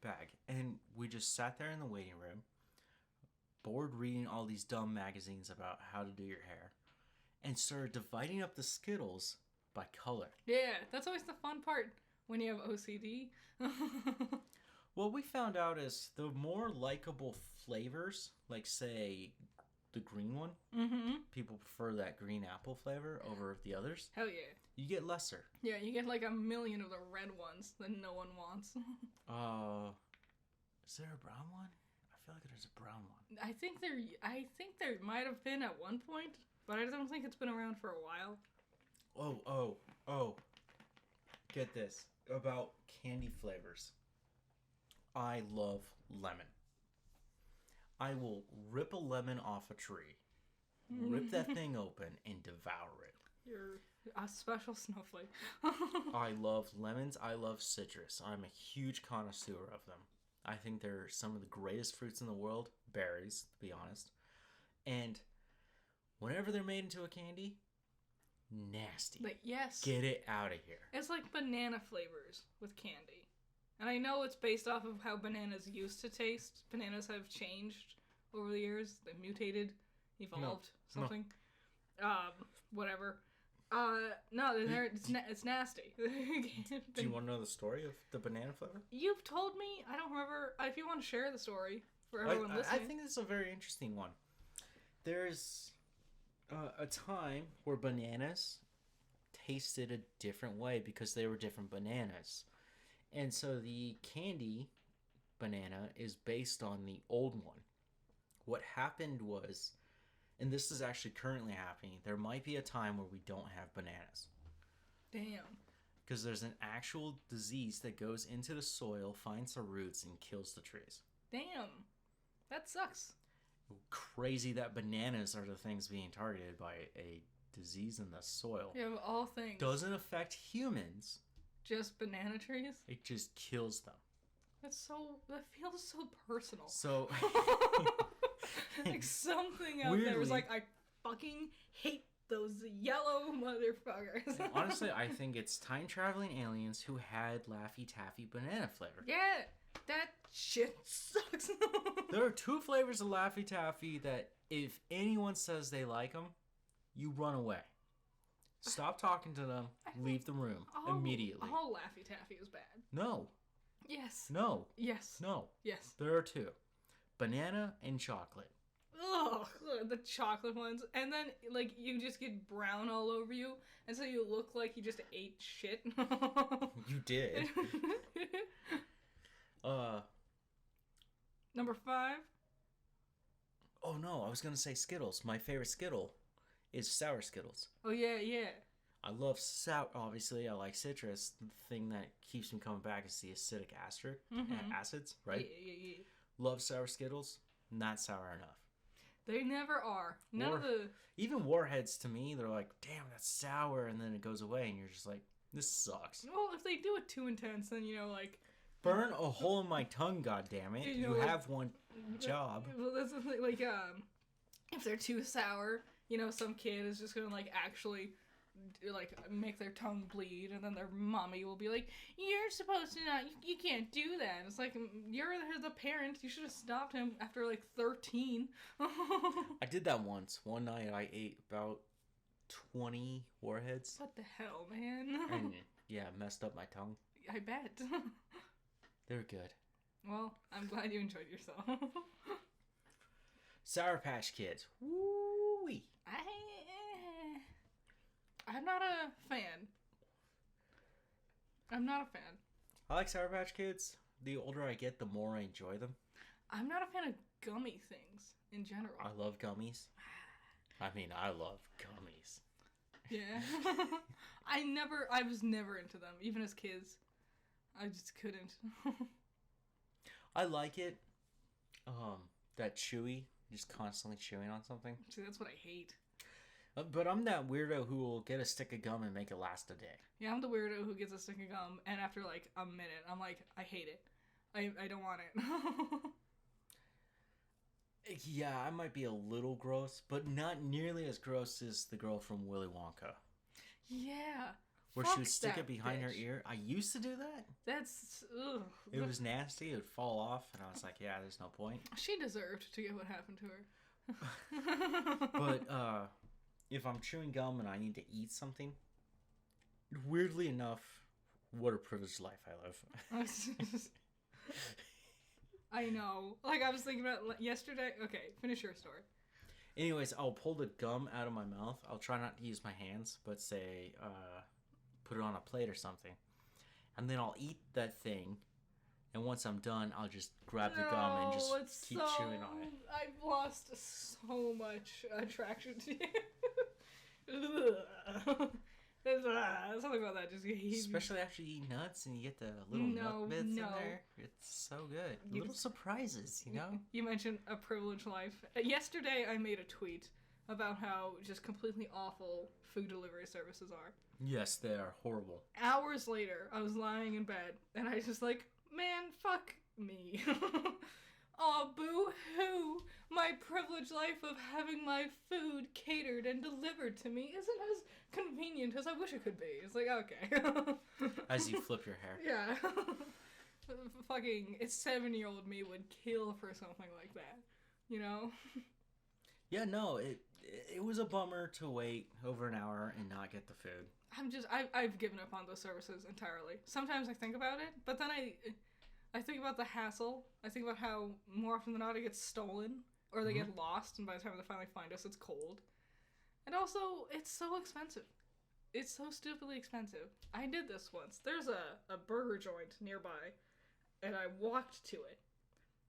bag. And we just sat there in the waiting room, bored reading all these dumb magazines about how to do your hair, and started dividing up the Skittles by color.
Yeah, that's always the fun part. when you have OCD.
What we found out is the more likable flavors, like say the green one, people prefer that green apple flavor over the others.
Hell yeah.
You get lesser.
Yeah, you get like a million of the red ones that no one wants.
Is there a brown one? I feel like there's a brown one.
I think there might have been at one point, but I don't think it's been around for a while.
Oh. Get this. About candy flavors. I love lemon. I will rip a lemon off a tree, rip that thing open, and devour it.
You're a special snowflake.
I love lemons. I love citrus. I'm a huge connoisseur of them. I think they're some of the greatest fruits in the world. Berries, to be honest. And whenever they're made into a candy, nasty.
Like, yes.
Get it out of here.
It's like banana flavors with candy. And I know it's based off of how bananas used to taste. Bananas have changed over the years. They mutated, evolved, something. Whatever. It's nasty.
Do you want to know the story of the banana flavor?
You've told me. I don't remember. If you want to share the story for everyone listening.
I think this is a very interesting one. There's a time where bananas tasted a different way because they were different bananas. And so the candy banana is based on the old one. What happened was, and this is actually currently happening, there might be a time where we don't have bananas.
Damn.
Because there's an actual disease that goes into the soil, finds the roots, and kills the trees.
Damn. That sucks.
Crazy that bananas are the things being targeted by a disease in the soil.
Yeah, of all things.
Doesn't affect humans.
Just banana trees?
It just kills them.
That feels so personal.
So
like something out there was like, I fucking hate those yellow motherfuckers.
Honestly, I think it's time traveling aliens who had Laffy Taffy banana flavor.
Yeah, that shit sucks.
There are two flavors of Laffy Taffy that if anyone says they like them, you run away. Stop talking to them. Leave the room immediately.
All Laffy Taffy is bad.
No.
Yes.
No.
Yes.
No.
Yes.
There are two. Banana and chocolate.
Ugh, the chocolate ones. And then, like, you just get brown all over you, and so you look like you just ate shit.
You did.
Number 5?
Oh, no. I was going to say Skittles. My favorite Skittle is sour Skittles.
Oh, yeah.
I love sour. Obviously, I like citrus. The thing that keeps me coming back is the acidic acids, right?
Yeah.
Love sour Skittles. Not sour enough.
They never are.
Even Warheads, to me, they're like, damn, that's sour, and then it goes away, and you're just like, this sucks.
Well, if they do it too intense, then, like...
Burn a hole in my tongue, goddammit. You have one job.
Well, that's the thing, like, if they're too sour, some kid is just gonna, like, actually... like make their tongue bleed, and then their mommy will be like, you're supposed to not, you can't do that. It's like, you're the parent, you should have stopped him after like 13.
I did that once. One night I ate about 20 Warheads.
What the hell, man?
And yeah, messed up my tongue.
I bet.
They were good.
Well, I'm glad you enjoyed yourself.
Sour Patch Kids. Woo-wee.
I'm not a fan.
I like Sour Patch Kids. The older I get, the more I enjoy them.
I'm not a fan of gummy things in general.
I love gummies. I love gummies.
Yeah. I was never into them, even as kids. I just couldn't.
I like it. That chewy, just constantly chewing on something.
See, that's what I hate.
But I'm that weirdo who will get a stick of gum and make it last a day.
Yeah, I'm the weirdo who gets a stick of gum, and after like a minute, I'm like, I hate it. I don't want it.
Yeah, I might be a little gross, but not nearly as gross as the girl from Willy Wonka.
Yeah.
Where she would stick it behind her ear. I used to do that.
Ugh.
It was nasty. It would fall off, and I was like, yeah, there's no point.
She deserved to get what happened to her.
But, if I'm chewing gum and I need to eat something, weirdly enough, What a privileged life I live.
I know. Like, I was thinking about yesterday. Okay, finish your story.
Anyways, I'll pull the gum out of my mouth. I'll try not to use my hands, but say, put it on a plate or something. And then I'll eat that thing. And once I'm done, I'll just grab the gum and just keep chewing on it.
I've lost so much attraction to you. Something about that just
Especially after you eat nuts and you get the little nut bits in there. It's so good. Little surprises, you know?
You mentioned a privileged life. Yesterday, I made a tweet about how just completely awful food delivery services are.
Yes, they are horrible.
Hours later, I was lying in bed, and I just like, man, fuck me. Aw, boo-hoo! My privileged life of having my food catered and delivered to me isn't as convenient as I wish it could be. It's like, okay.
As you flip your hair.
Yeah. Fucking 7-year-old me would kill for something like that. You know?
Yeah, no, it was a bummer to wait over an hour and not get the food.
I've given up on those services entirely. Sometimes I think about it, but then I think about the hassle. I think about how more often than not it gets stolen or they get lost, and by the time they finally find us, it's cold. And also, it's so expensive. It's so stupidly expensive. I did this once. There's a burger joint nearby, and I walked to it,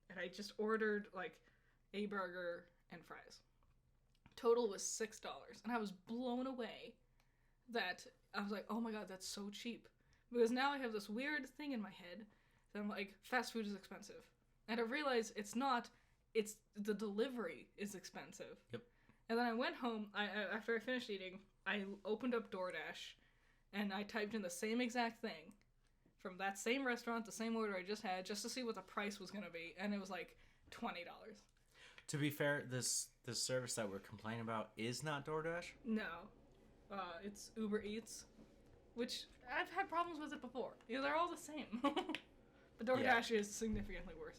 and I just ordered like a burger and fries. Total was $6, and I was blown away that I was like, oh my god, that's so cheap. Because now I have this weird thing in my head. I'm like, fast food is expensive. And I realized it's not, it's the delivery is expensive.
Yep.
And then I went home, after I finished eating, I opened up DoorDash, and I typed in the same exact thing from that same restaurant, the same order I just had, just to see what the price was going to be. And it was like $20.
To be fair, this service that we're complaining about is not DoorDash.
No. It's Uber Eats, which I've had problems with it before. You know, they're all the same. But DoorDash is significantly worse.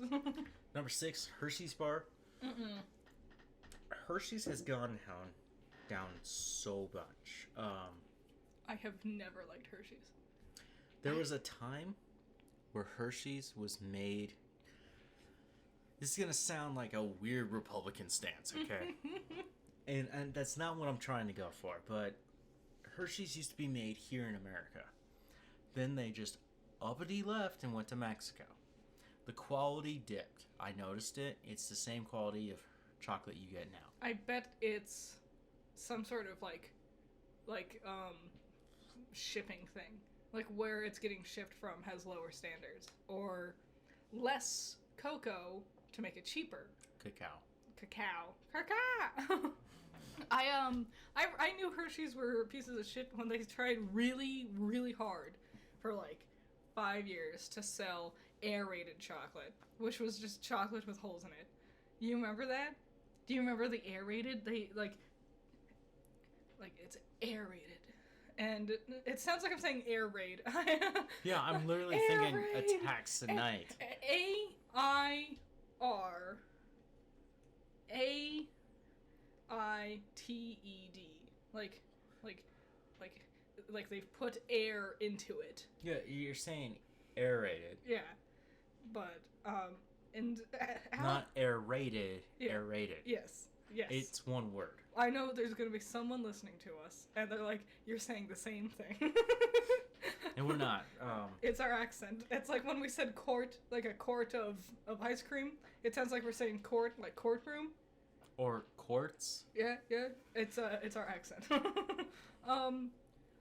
Number 6, Hershey's bar. Hershey's has gone down so much.
I have never liked Hershey's.
There was a time where Hershey's was made... This is going to sound like a weird Republican stance, okay? and that's not what I'm trying to go for, but Hershey's used to be made here in America. Then they just uppity left and went to Mexico. The quality dipped. I noticed it. It's the same quality of chocolate you get now.
I bet it's some sort of like shipping thing. Like where it's getting shipped from has lower standards. Or less cocoa to make it cheaper.
Cacao.
I knew Hershey's were pieces of shit when they tried really, really hard for like 5 years to sell aerated chocolate, which was just chocolate with holes in it. You remember that? Do you remember the aerated? They like it's aerated. And it sounds like I'm saying air raid.
Yeah, I'm literally thinking Attacks Tonight.
AIRAITED. Like they've put air into it.
Yeah, you're saying aerated.
Yeah. But and
not aerated,
yeah.
aerated.
Yes.
It's one word.
I know there's going to be someone listening to us, and they're like, you're saying the same thing.
And we're not.
It's our accent. It's like when we said court, like a quart of ice cream. It sounds like we're saying court, like courtroom.
Or quartz.
Yeah. It's our accent.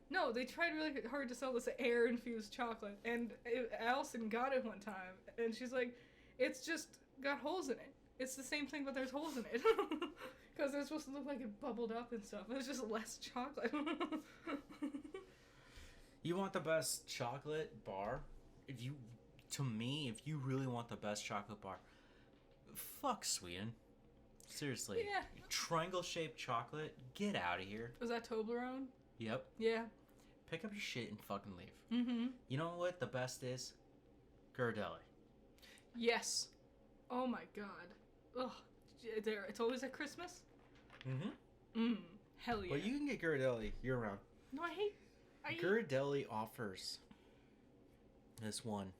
No, they tried really hard to sell this air-infused chocolate, and Allison got it one time, and she's like, it's just got holes in it. It's the same thing, but there's holes in it. Because it's supposed to look like it bubbled up and stuff. It's just less chocolate.
You want the best chocolate bar? If you really want the best chocolate bar, fuck Sweden. Seriously.
Yeah.
Triangle-shaped chocolate, get out of here.
Was that Toblerone?
Yep.
Yeah.
Pick up your shit and fucking leave.
Mm-hmm.
You know what the best is? Ghirardelli.
Yes. Oh my god. Ugh. It's always at Christmas?
Mm-hmm.
Hell yeah.
Well, you can get Ghirardelli year-round.
No, I hate...
Ghirardelli offers This one,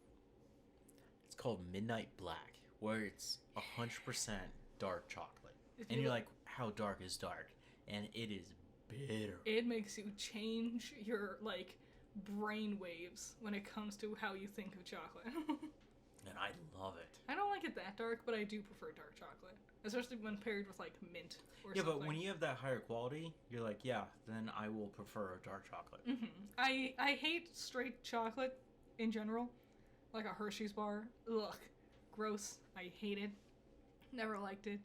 it's called Midnight Black, where it's 100% dark chocolate.
If
And
you-
you're like, how dark is dark? And it is bitter.
It makes you change your, like, brain waves when it comes to how you think of chocolate.
And I love it.
I don't like it that dark, but I do prefer dark chocolate. Especially when paired with, like, mint or
Yeah,
something.
but when you have that higher quality, you're like, yeah, then I will prefer a dark chocolate.
I hate straight chocolate in general. Like a Hershey's bar. Ugh. Gross. I hate it. Never liked it.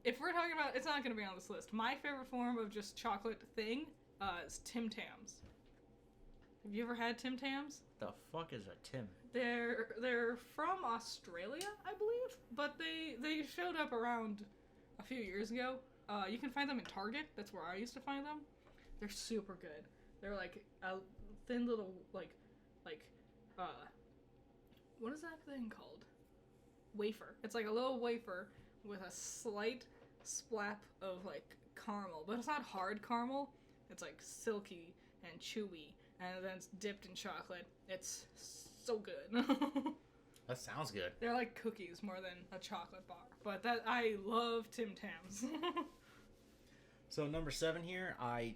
If we're talking about, it's not going to be on this list. My favorite form of just chocolate thing is Tim Tams. Have you ever had Tim Tams?
The fuck is a Tim?
They're from Australia, I believe, but they showed up around a few years ago. You can find them in Target. That's where I used to find them. They're super good. They're like a thin little like what is that thing called? Wafer. It's like a little wafer with a slight splap of like caramel, but it's not hard caramel. It's like silky and chewy, and then it's dipped in chocolate. It's so good.
That sounds good.
They're like cookies more than a chocolate bar. But that I love Tim Tams.
So number 7 here, I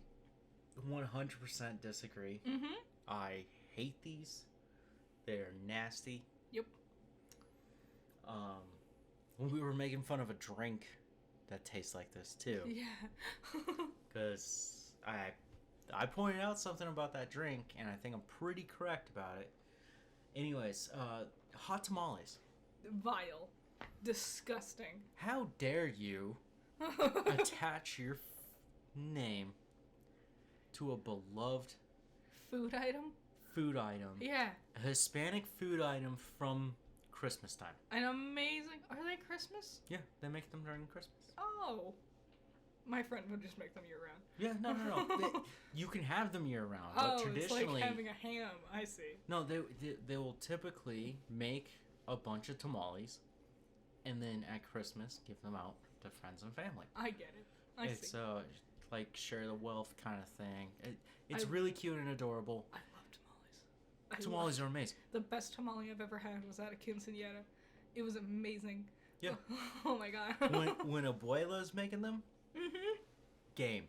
100% disagree.
Mm-hmm.
I hate these. They're nasty.
Yep.
When we were making fun of a drink that tastes like this too,
Yeah.
because I pointed out something about that drink, and I think I'm pretty correct about it. Anyways, hot tamales.
Vile. Disgusting.
How dare you attach your name to a beloved
Food item?
food item,
Yeah.
a Hispanic food item from Christmas time?
An amazing. Are they Christmas?
Yeah, they make them during Christmas.
Oh. My friend would just make them year round.
Yeah, no. You can have them year round, but
Oh, it's
traditionally,
like having a ham. I see.
no, they will typically make a bunch of tamales, and then at Christmas give them out to friends and family.
I get it. I
It's
see.
like share the wealth kind of thing. It's
I-
really cute and adorable.
I love tamales. I
Tamales
love-
are amazing.
The best tamale I've ever had was at a quinceañera. It was amazing.
Yeah.
Oh my god.
when Abuela's making them, game.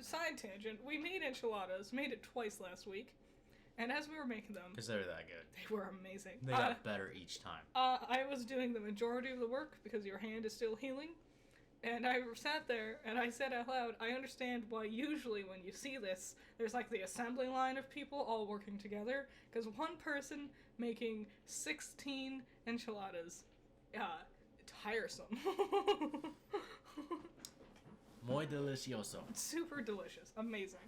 Side tangent, we made enchiladas, made it twice last week, and as we were making them,
Because they're that good.
they were amazing.
They got better each time.
I was doing the majority of the work because your hand is still healing, and I sat there and I said out loud, I understand why usually when you see this, there's like the assembly line of people all working together, because one person making 16 enchiladas, tiresome.
Muy delicioso.
Super delicious, amazing.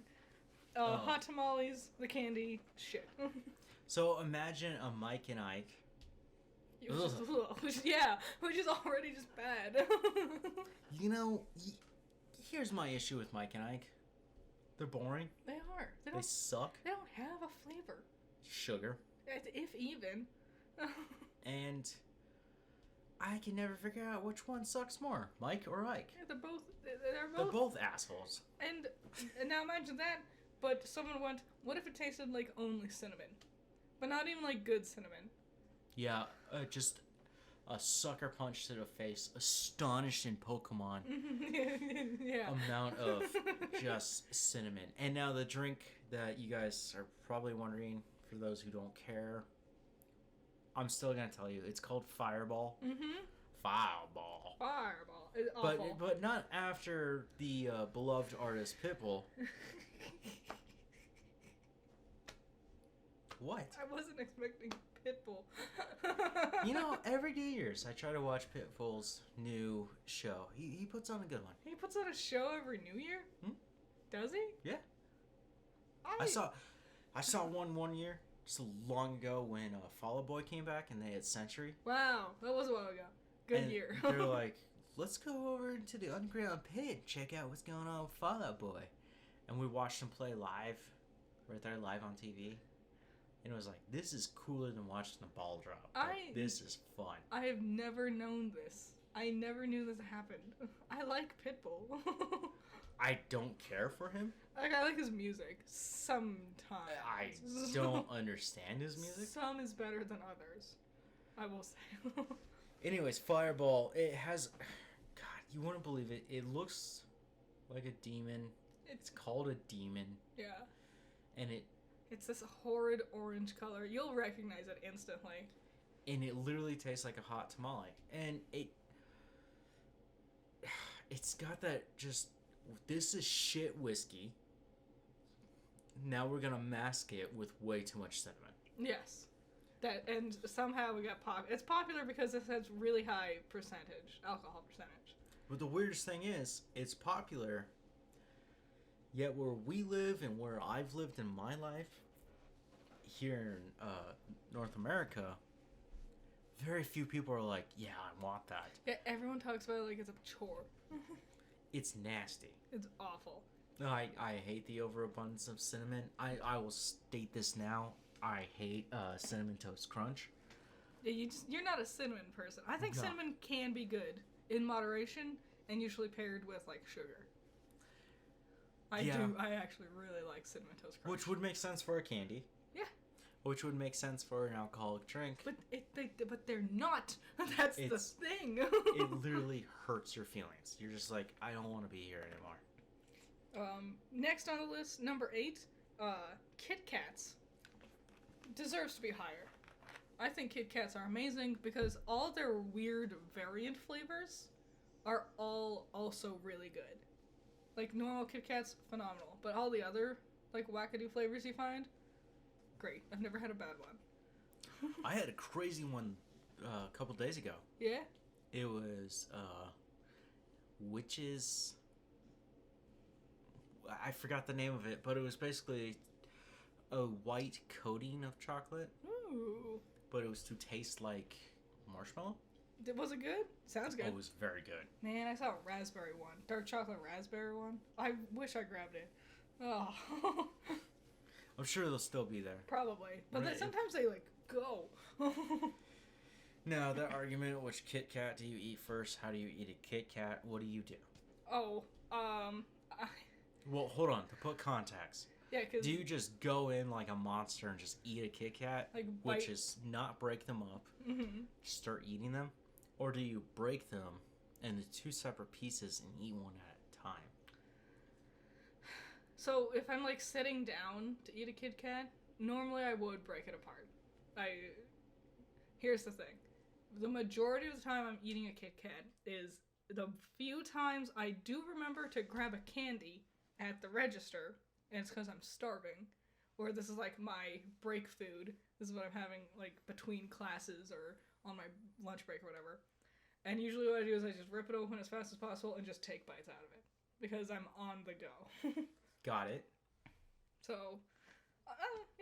Hot tamales, the candy, shit.
So imagine a Mike and Ike.
which is already just bad.
You know, here's my issue with Mike and Ike. They're boring.
They are.
They suck.
They don't have a flavor,
Sugar.
if even.
And I can never figure out which one sucks more, Mike or Ike.
They're both. They're
They're
both.
both assholes.
And now imagine that. But someone went, what if it tasted like only cinnamon, but not even like good cinnamon?
Yeah, just a sucker punch to the face. Astonished in Pokemon
Yeah.
amount of just cinnamon. And now the drink that you guys are probably wondering, for those who don't care, I'm still gonna tell you. It's called Fireball.
Mm-hmm.
Fireball.
Fireball. It's awful.
But not after the beloved artist Pitbull. What?
I wasn't expecting Pitbull.
You know, every New Year's I try to watch Pitbull's new show. He puts on a good one.
He puts on a show every New Year?
Hmm?
Does he?
Yeah. I saw one year, just long ago, when Fall Out Boy came back and they had Century.
Wow, that was a while ago. Good
And
year.
They're like, let's go over to the underground pit and check out what's going on with Fall Out Boy. And we watched them play live, right there, live on TV. And it was like, this is cooler than watching the ball drop. Like, this is fun.
I have never known this. I never knew this happened. I like Pitbull.
I don't care for him.
Like, I like his music sometimes.
I don't understand his music.
Some is better than others, I will say.
Anyways, Fireball, it has... God, you wouldn't believe it. It looks like a demon. It's called a demon.
Yeah.
And
it's this horrid orange color. You'll recognize it instantly.
And it literally tastes like a hot tamale. And it's got that just... This is shit whiskey. Now we're gonna mask it with way too much cinnamon.
Yes. And somehow we got it's popular because it has really high alcohol percentage.
But the weirdest thing is, it's popular, yet where we live and where I've lived in my life, here in North America, very few people are like, yeah, I want that.
Yeah, everyone talks about it like it's a chore.
It's nasty.
It's awful.
I hate the overabundance of cinnamon. I will state this now. I hate Cinnamon Toast Crunch.
Yeah, you're not a cinnamon person. I think cinnamon can be good in moderation and usually paired with like sugar. I actually really like Cinnamon Toast Crunch.
Which would make sense for a candy.
Yeah.
Which would make sense for an alcoholic drink.
But they're not. That's the thing.
It literally hurts your feelings. You're just like, I don't want to be here anymore.
Next on the list, number 8, Kit Kats. Deserves to be higher. I think Kit Kats are amazing because all their weird variant flavors are all also really good. Like, normal Kit Kats, phenomenal. But all the other, like, wackadoo flavors you find, great. I've never had a bad one.
I had a crazy one a couple days ago.
Yeah?
It was, witches... I forgot the name of it, but it was basically a white coating of chocolate.
Ooh.
But it was to taste like marshmallow.
Was it good? Sounds good.
Oh, it was very good.
Man, I saw a raspberry one. Dark chocolate raspberry one. I wish I grabbed it. Oh.
I'm sure they'll still be there.
Probably. But then sometimes they, like, go.
Now, that argument, which Kit Kat do you eat first? How do you eat a Kit Kat? What do you do?
Oh,
Well, hold on. To put context.
Yeah, because...
Do you just go in like a monster and just eat a Kit Kat?
Like,
which is not break them up.
Mm-hmm.
Just start eating them? Or do you break them into 2 separate pieces and eat one at a time?
So, if I'm, like, sitting down to eat a Kit Kat, normally I would break it apart. Here's the thing. The majority of the time I'm eating a Kit Kat is the few times I do remember to grab a candy at the register, and it's because I'm starving, or this is, like, my break food. This is what I'm having, like, between classes or on my lunch break or whatever. And usually what I do is I just rip it open as fast as possible and just take bites out of it. Because I'm on the go.
Got it.
So,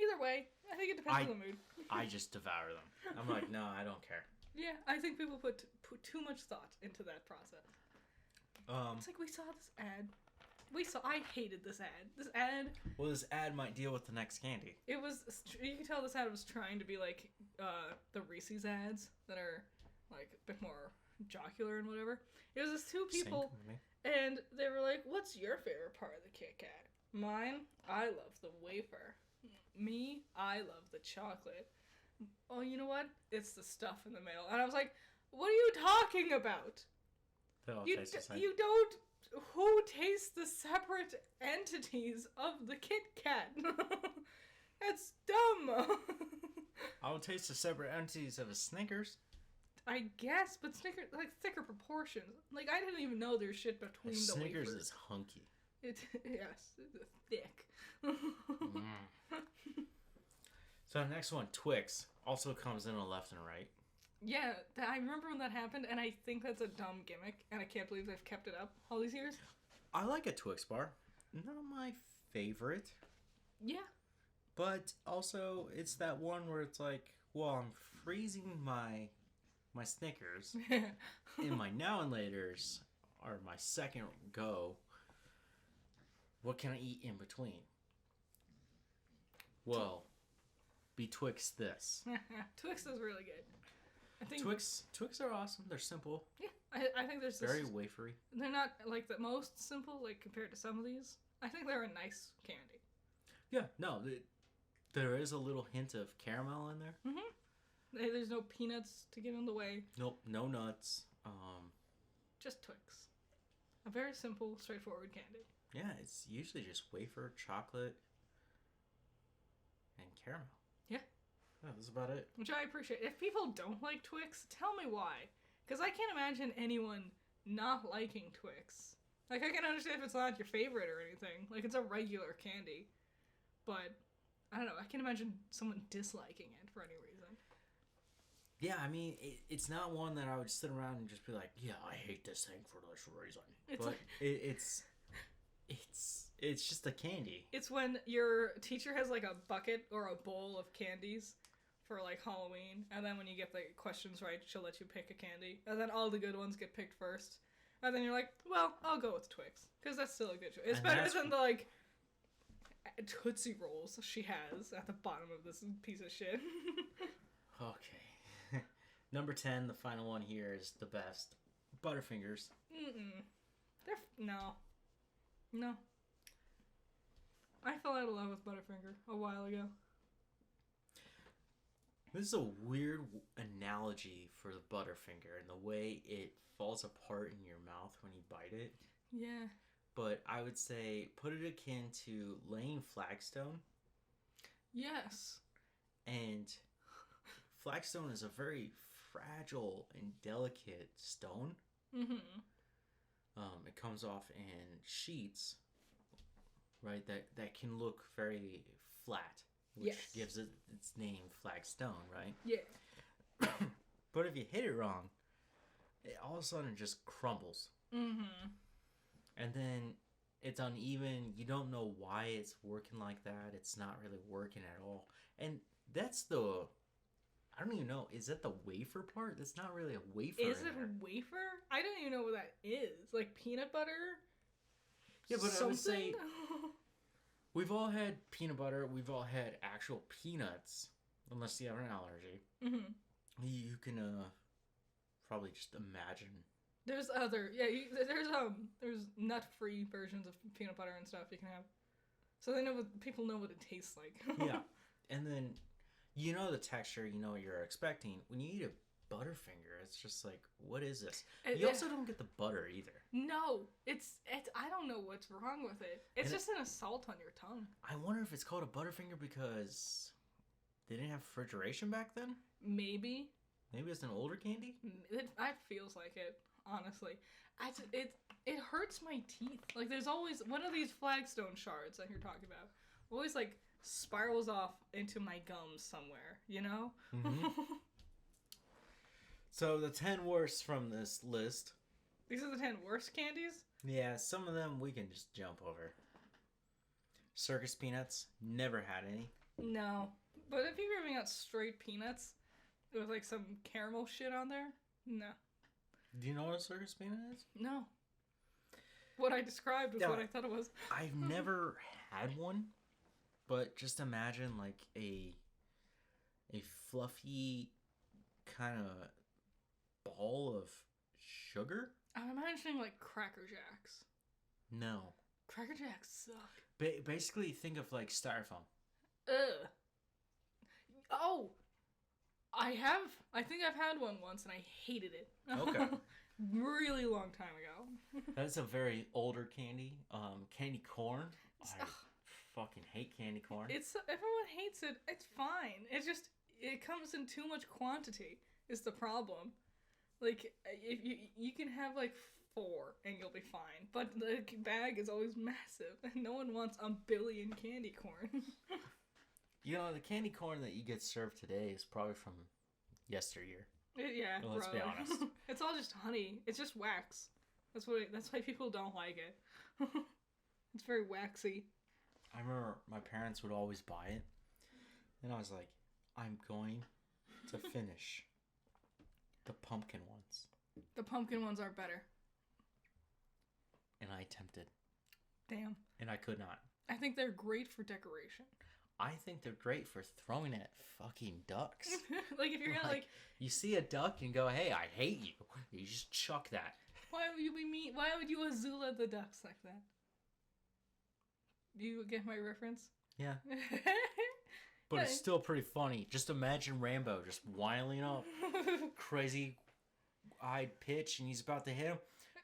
either way, I think it depends on the mood.
I just devour them. I'm like, no, I don't care.
Yeah, I think people put too much thought into that process. It's like we saw this ad. I hated this ad. This ad...
Well, this ad might deal with the next candy.
It was... You can tell this ad was trying to be like the Reese's ads that are like a bit more jocular and whatever. It was just 2 people, and they were like, what's your favorite part of the Kit Kat? Mine, I love the wafer. Me, I love the chocolate. Oh, you know what? It's the stuff in the middle. And I was like, what are you talking about?
They all taste the same.
You don't... Who tastes the separate entities of the Kit Kat? That's dumb.
I would taste the separate entities of a Snickers.
I guess, but Snickers, like, thicker proportions. Like, I didn't even know there's shit between the
Snickers
wafers.
is hunky.
Yes, it's thick.
So the next one, Twix, also comes in a left and right.
Yeah, I remember when that happened, and I think that's a dumb gimmick, and I can't believe they've kept it up all these years.
I like a Twix bar. Not my favorite.
Yeah.
But also, it's that one where it's like, well, I'm freezing my Snickers, and my now and laters are my second go. What can I eat in between? Well, betwixt this.
Twix is really good. I think
Twix are awesome. They're simple,
yeah, I think there's
very
this,
wafery.
they're not like the most simple like compared to some of these. I think they're a nice candy.
Yeah, no, there is a little hint of caramel in there.
There's no peanuts to get in the way.
Nope, no nuts.
Just Twix. A very simple, straightforward candy.
Yeah, it's usually just wafer, chocolate, and caramel.
Yeah.
Yeah, that's about it.
Which I appreciate. If people don't like Twix, tell me why. Because I can't imagine anyone not liking Twix. Like, I can understand if it's not your favorite or anything. Like, it's a regular candy. But, I don't know. I can't imagine someone disliking it for any reason.
Yeah, I mean, it's not one that I would sit around and just be like, yeah, I hate this thing for this reason.
It's
but
like-
it's just a candy.
It's when your teacher has, like, a bucket or a bowl of candies for, like, Halloween. And then when you get the questions right, she'll let you pick a candy. And then all the good ones get picked first. And then you're like, well, I'll go with Twix. Because that's still a good choice. It's
And
better
that's-
than the, like, Tootsie Rolls she has at the bottom of this piece of shit.
Okay. Number 10, the final one here is the best. Butterfingers.
No. No. I fell out of love with Butterfinger a while ago.
This is a weird analogy for the Butterfinger and the way it falls apart in your mouth when you bite it.
Yeah.
But I would say put it akin to laying flagstone.
Yes.
And flagstone is a very fragile and delicate stone. It comes off in sheets, right? That can look very flat, which
Yes.
gives it its name, flagstone, right?
Yeah.
But if you hit it wrong, it all of a sudden just crumbles. And then it's uneven. You don't know why it's working like that. It's not really working at all. And that's the... I don't even know. Is that the wafer part? That's not really a wafer
Is
in
it
there.
wafer? I don't even know what that is. Like peanut butter?
Yeah, but I would say
Something?
we've all had peanut butter. We've all had actual peanuts. Unless you have an allergy. You can probably just imagine.
There's other, there's nut-free versions of peanut butter and stuff you can have. So people know what it tastes like.
Yeah. And then you know the texture, you know what you're expecting. When you eat a Butterfinger, it's just like, what is this? You also don't get the butter either.
No, it's I don't know what's wrong with it. It's
And
just an assault on your tongue.
I wonder if it's called a Butterfinger because they didn't have refrigeration back then?
Maybe.
Maybe it's an older candy?
It feels like it, honestly. It hurts my teeth. Like there's always one of these flagstone shards that you're talking about. Always like spirals off into my gums somewhere, you know?
So the 10 worst from this list.
These are the 10 worst candies?
Yeah, some of them we can just jump over. Circus peanuts, never had any.
No. But if you're giving out straight peanuts with like some caramel shit on there, no.
Do you know what a circus peanut is?
No. What I described was
No.
what I thought it was.
I've never had one, but just imagine like a fluffy kind of ball of sugar?
I'm imagining like Cracker Jacks.
No.
Cracker Jacks suck.
Basically, think of like styrofoam.
Ugh. Oh! I think I've had one once and I hated it.
Okay.
Really long time ago.
That's a very older candy. Candy corn. I fucking hate candy corn.
Everyone hates it. It's fine. It's just it comes in too much quantity is the problem. Like if you can have like 4 and you'll be fine, but the bag is always massive and no one wants a billion candy corn.
You know, the candy corn that you get served today is probably from yesteryear.
Yeah,
Well, let's be
probably.
honest.
It's all just honey. It's just wax. That's why people don't like it. It's very waxy.
I remember my parents would always buy it, and I was like, I'm going to finish the pumpkin ones.
The pumpkin ones are better.
And I attempted,
Damn.
and I could not.
I think they're great for decoration.
I think they're great for throwing at fucking ducks.
Like if you're gonna like,
You see a duck and go, hey, I hate you. You just chuck that.
why would you be mean? Why would you Azula the ducks like that? Do you get my reference?
Yeah. But it's still pretty funny. Just imagine Rambo just wiling up, crazy-eyed pitch, and he's about to hit him.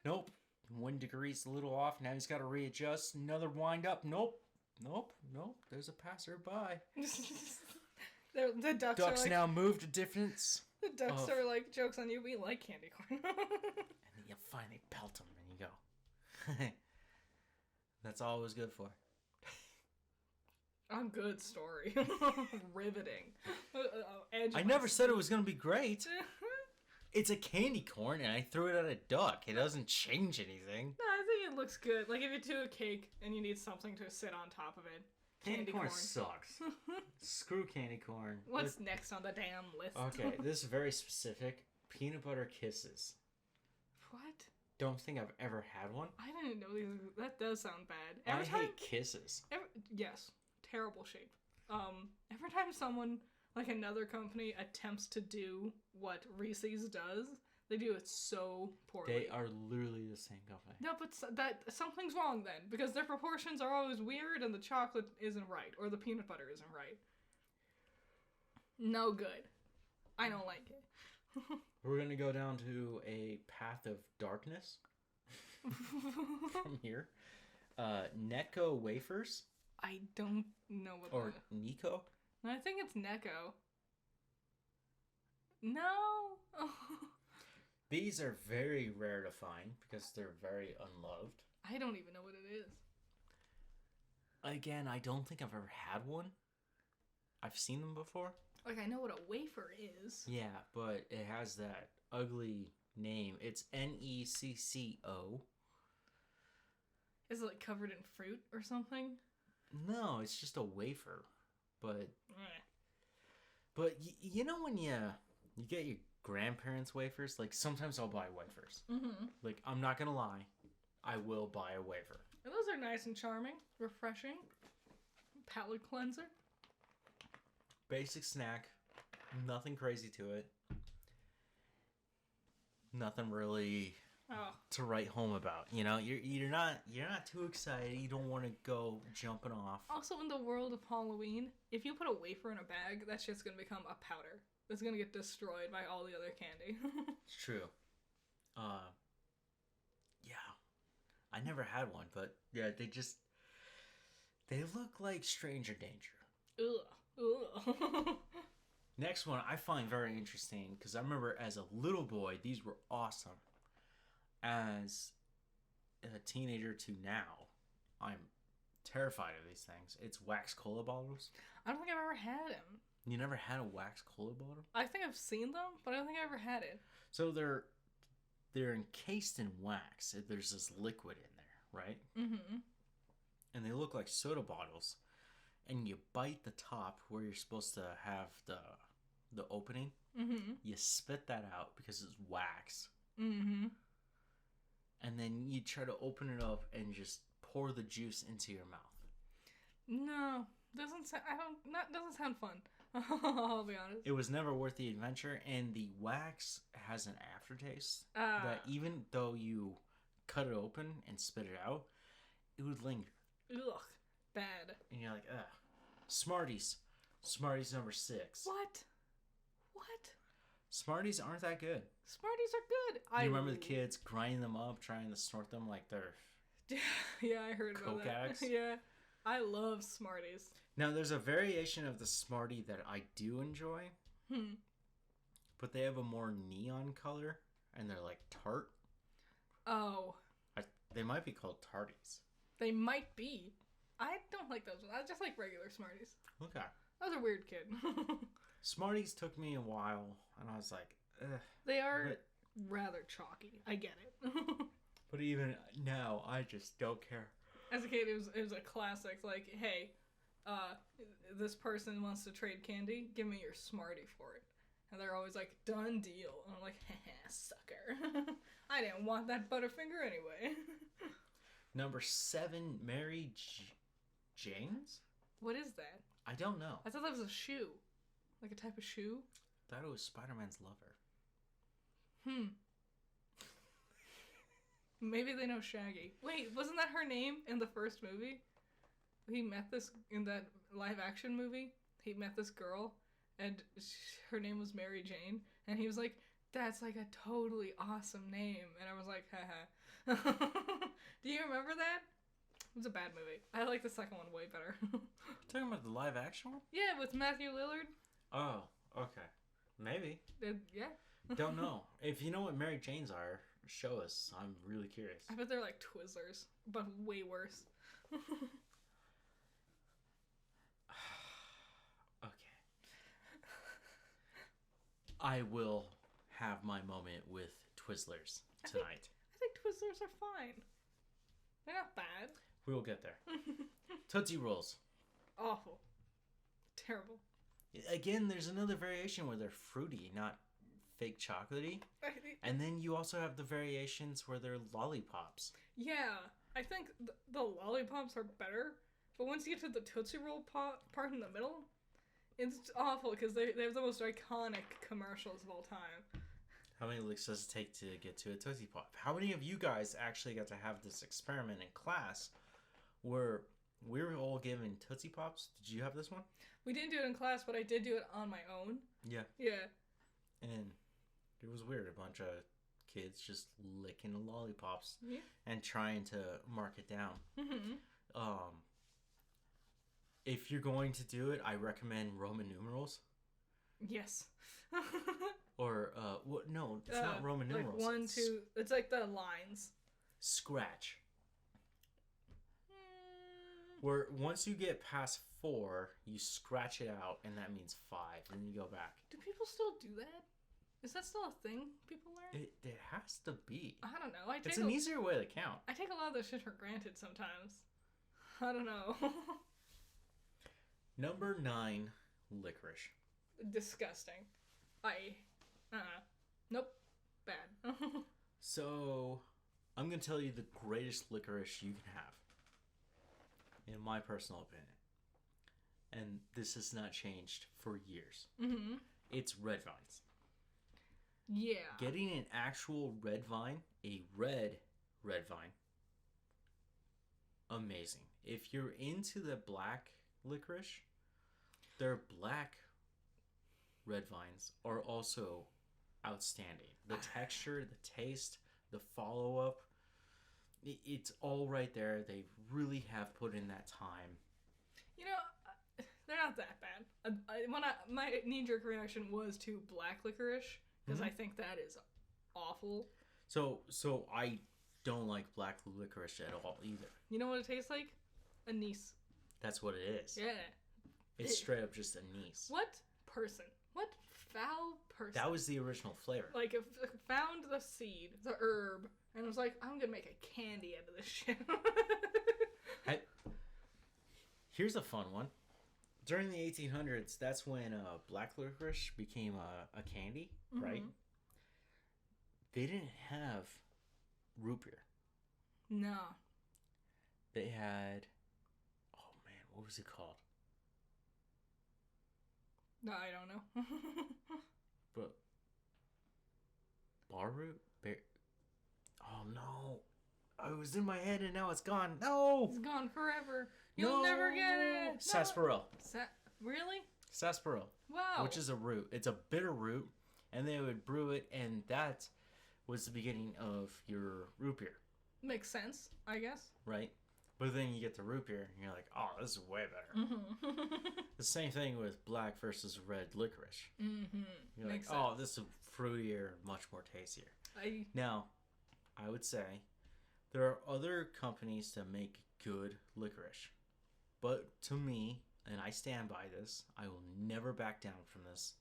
Nope. 1 degree's a little off. Now he's got to readjust. Another wind up. Nope. There's a passerby.
The ducks are
Ducks
like,
now moved to distance.
the ducks are like, joke's on you, we like candy corn.
And then you finally pelt them, and you go. That's all it was good for.
A good story. Riveting.
I never said it was going to be great. It's a candy corn, and I threw it at a duck. It doesn't change anything.
No, I think it looks good. Like if you do a cake and you need something to sit on top of it.
Candy corn sucks. Screw candy corn.
What's next on the damn list?
Okay, this is very specific. Peanut butter kisses.
What?
Don't think I've ever had one.
I didn't know these. That does sound bad.
I hate kisses.
Yes, terrible shape. Every time someone, like another company, attempts to do what Reese's does, they do it so poorly.
They are literally the same company.
No, but that something's wrong then, because their proportions are always weird and the chocolate isn't right, or the peanut butter isn't right. No good. I don't like it.
We're gonna go down to a path of darkness from here. Necco wafers.
I don't know what.
Or Nico.
I think it's Necco. No.
These are very rare to find because they're very unloved.
I don't even know what it is.
Again, I don't think I've ever had one. I've seen them before.
Like, I know what a wafer is.
Yeah, but it has that ugly name. It's Necco.
Is it like covered in fruit or something?
No, it's just a wafer. But
Eh.
you know when you get your grandparents' wafers? Like, sometimes I'll buy wafers.
Mm-hmm.
Like, I'm not gonna lie. I will buy a wafer.
And those are nice and charming, refreshing, palate cleanser.
Basic snack. Nothing crazy to it. Nothing really to write home about. You know, you're not too excited. You don't want to go jumping off.
Also, in the world of Halloween, if you put a wafer in a bag, that shit's gonna become a powder. It's gonna get destroyed by all the other candy.
It's true. Yeah. I never had one, but yeah, they look like stranger danger.
Ugh.
Next one I find very interesting because I remember as a little boy, these were awesome. As a teenager to now, I'm terrified of these things. It's wax cola bottles.
I don't think I've ever had them.
You never had a wax cola bottle?
I think I've seen them, but I don't think I ever had it.
So they're encased in wax. There's this liquid in there, right?
Mm-hmm.
And they look like soda bottles. And you bite the top where you're supposed to have the opening.
Mm-hmm.
You spit that out because it's wax.
Mm-hmm.
And then you try to open it up and just pour the juice into your mouth.
No, doesn't sound fun. I'll be honest.
It was never worth the adventure, and the wax has an aftertaste that even though you cut it open and spit it out, it would linger.
Ugh, bad.
And you're like, ugh. Smarties. Smarties number 6.
What?
Smarties aren't that good.
Smarties are good.
You remember the kids grinding them up, trying to snort them like they're
Yeah, I heard about
Coke
that.
addicts?
Yeah. I love Smarties.
Now, there's a variation of the Smartie that I do enjoy. But they have a more neon color, and they're like tart.
Oh.
They might be called Tarties.
They might be. I don't like those ones. I just like regular Smarties.
Okay.
I was a weird kid.
Smarties took me a while, and I was like, ugh.
They are rather chalky. I get it.
But even now, I just don't care.
As a kid, it was a classic. Like, hey, this person wants to trade candy. Give me your Smartie for it. And they're always like, done deal. And I'm like, haha, sucker. I didn't want that Butterfinger anyway.
Number 7, Mary Jane's?
What is that?
I don't know.
I thought that was a shoe. Like a type of shoe.
Thought it was Spider-Man's lover.
Maybe they know Shaggy. Wait, wasn't that her name in the first movie? He met this in that live action movie. He met this girl, and her name was Mary Jane, and he was like, "That's like a totally awesome name," and I was like, "Haha." Do you remember that? It was a bad movie. I like the second one way better.
Talking about the live action one?
Yeah, with Matthew Lillard.
Oh, okay. Maybe.
Yeah.
Don't know. If you know what Mary Janes are, show us. I'm really curious.
I bet they're like Twizzlers, but way worse.
Okay. I will have my moment with Twizzlers tonight.
I think Twizzlers are fine. They're not bad.
We will get there. Tootsie Rolls.
Awful. Terrible.
Again, there's another variation where they're fruity, not fake chocolatey. And then you also have the variations where they're lollipops.
Yeah, I think the lollipops are better, but once you get to the Tootsie Roll part in the middle, it's awful because they have the most iconic commercials of all time.
How many licks does it take to get to a Tootsie Pop? How many of you guys actually got to have this experiment in class where we were all given Tootsie Pops? Did you have this one?
We didn't do it in class, but I did do it on my own.
Yeah.
Yeah.
And it was weird. A bunch of kids just licking the lollipops
Yeah.
and trying to mark it down. Mm-hmm. If you're going to do it, I recommend Roman numerals.
Yes.
Or, what? No, it's not Roman numerals.
Like 1, 2, it's like the lines.
Scratch. Where once you get past 4, you scratch it out, and that means 5. Then you go back.
Do people still do that? Is that still a thing people learn?
It has to be.
I don't know.
It's an easier way to count.
I take a lot of this shit for granted sometimes. I don't know.
Number 9, licorice.
Disgusting. Nope. Bad.
So, I'm going to tell you the greatest licorice you can have. In my personal opinion. And this has not changed for years. Mm-hmm. It's red vines.
Yeah.
Getting an actual red vine, a red vine, amazing. If you're into the black licorice, their black red vines are also outstanding. The texture, the taste, the follow-up, it's all right there. They really have put in that time.
You know, they're not that bad. My knee-jerk reaction was to black licorice, because I think that is awful.
So I don't like black licorice at all either.
You know what it tastes like? Anise.
That's what it is.
Yeah.
It's straight up just anise.
What person? What foul person?
That was the original flavor.
Like, if found the seed, the herb, and was like, I'm gonna make a candy out of this shit.
Here's a fun one. During the 1800s, that's when black licorice became a candy, right? They didn't have root beer.
No.
They had... Oh, man, what was it called?
No, I don't know.
But... Bar root? Oh, no. Oh, it was in my head and now it's gone. No!
It's gone forever. You'll never get it. No.
Sarsaparilla.
Really?
Sarsaparilla.
Wow.
Which is a root. It's a bitter root. And they would brew it, and that was the beginning of your root beer.
Makes sense, I guess.
Right? But then you get the root beer, and you're like, oh, this is way better. The same thing with black versus red licorice. Mm-hmm. You're
Makes
like, oh,
sense.
this is fruitier, much more tastier.
I
Now, I would say there are other companies that make good licorice. But to me, and I stand by this, I will never back down from this,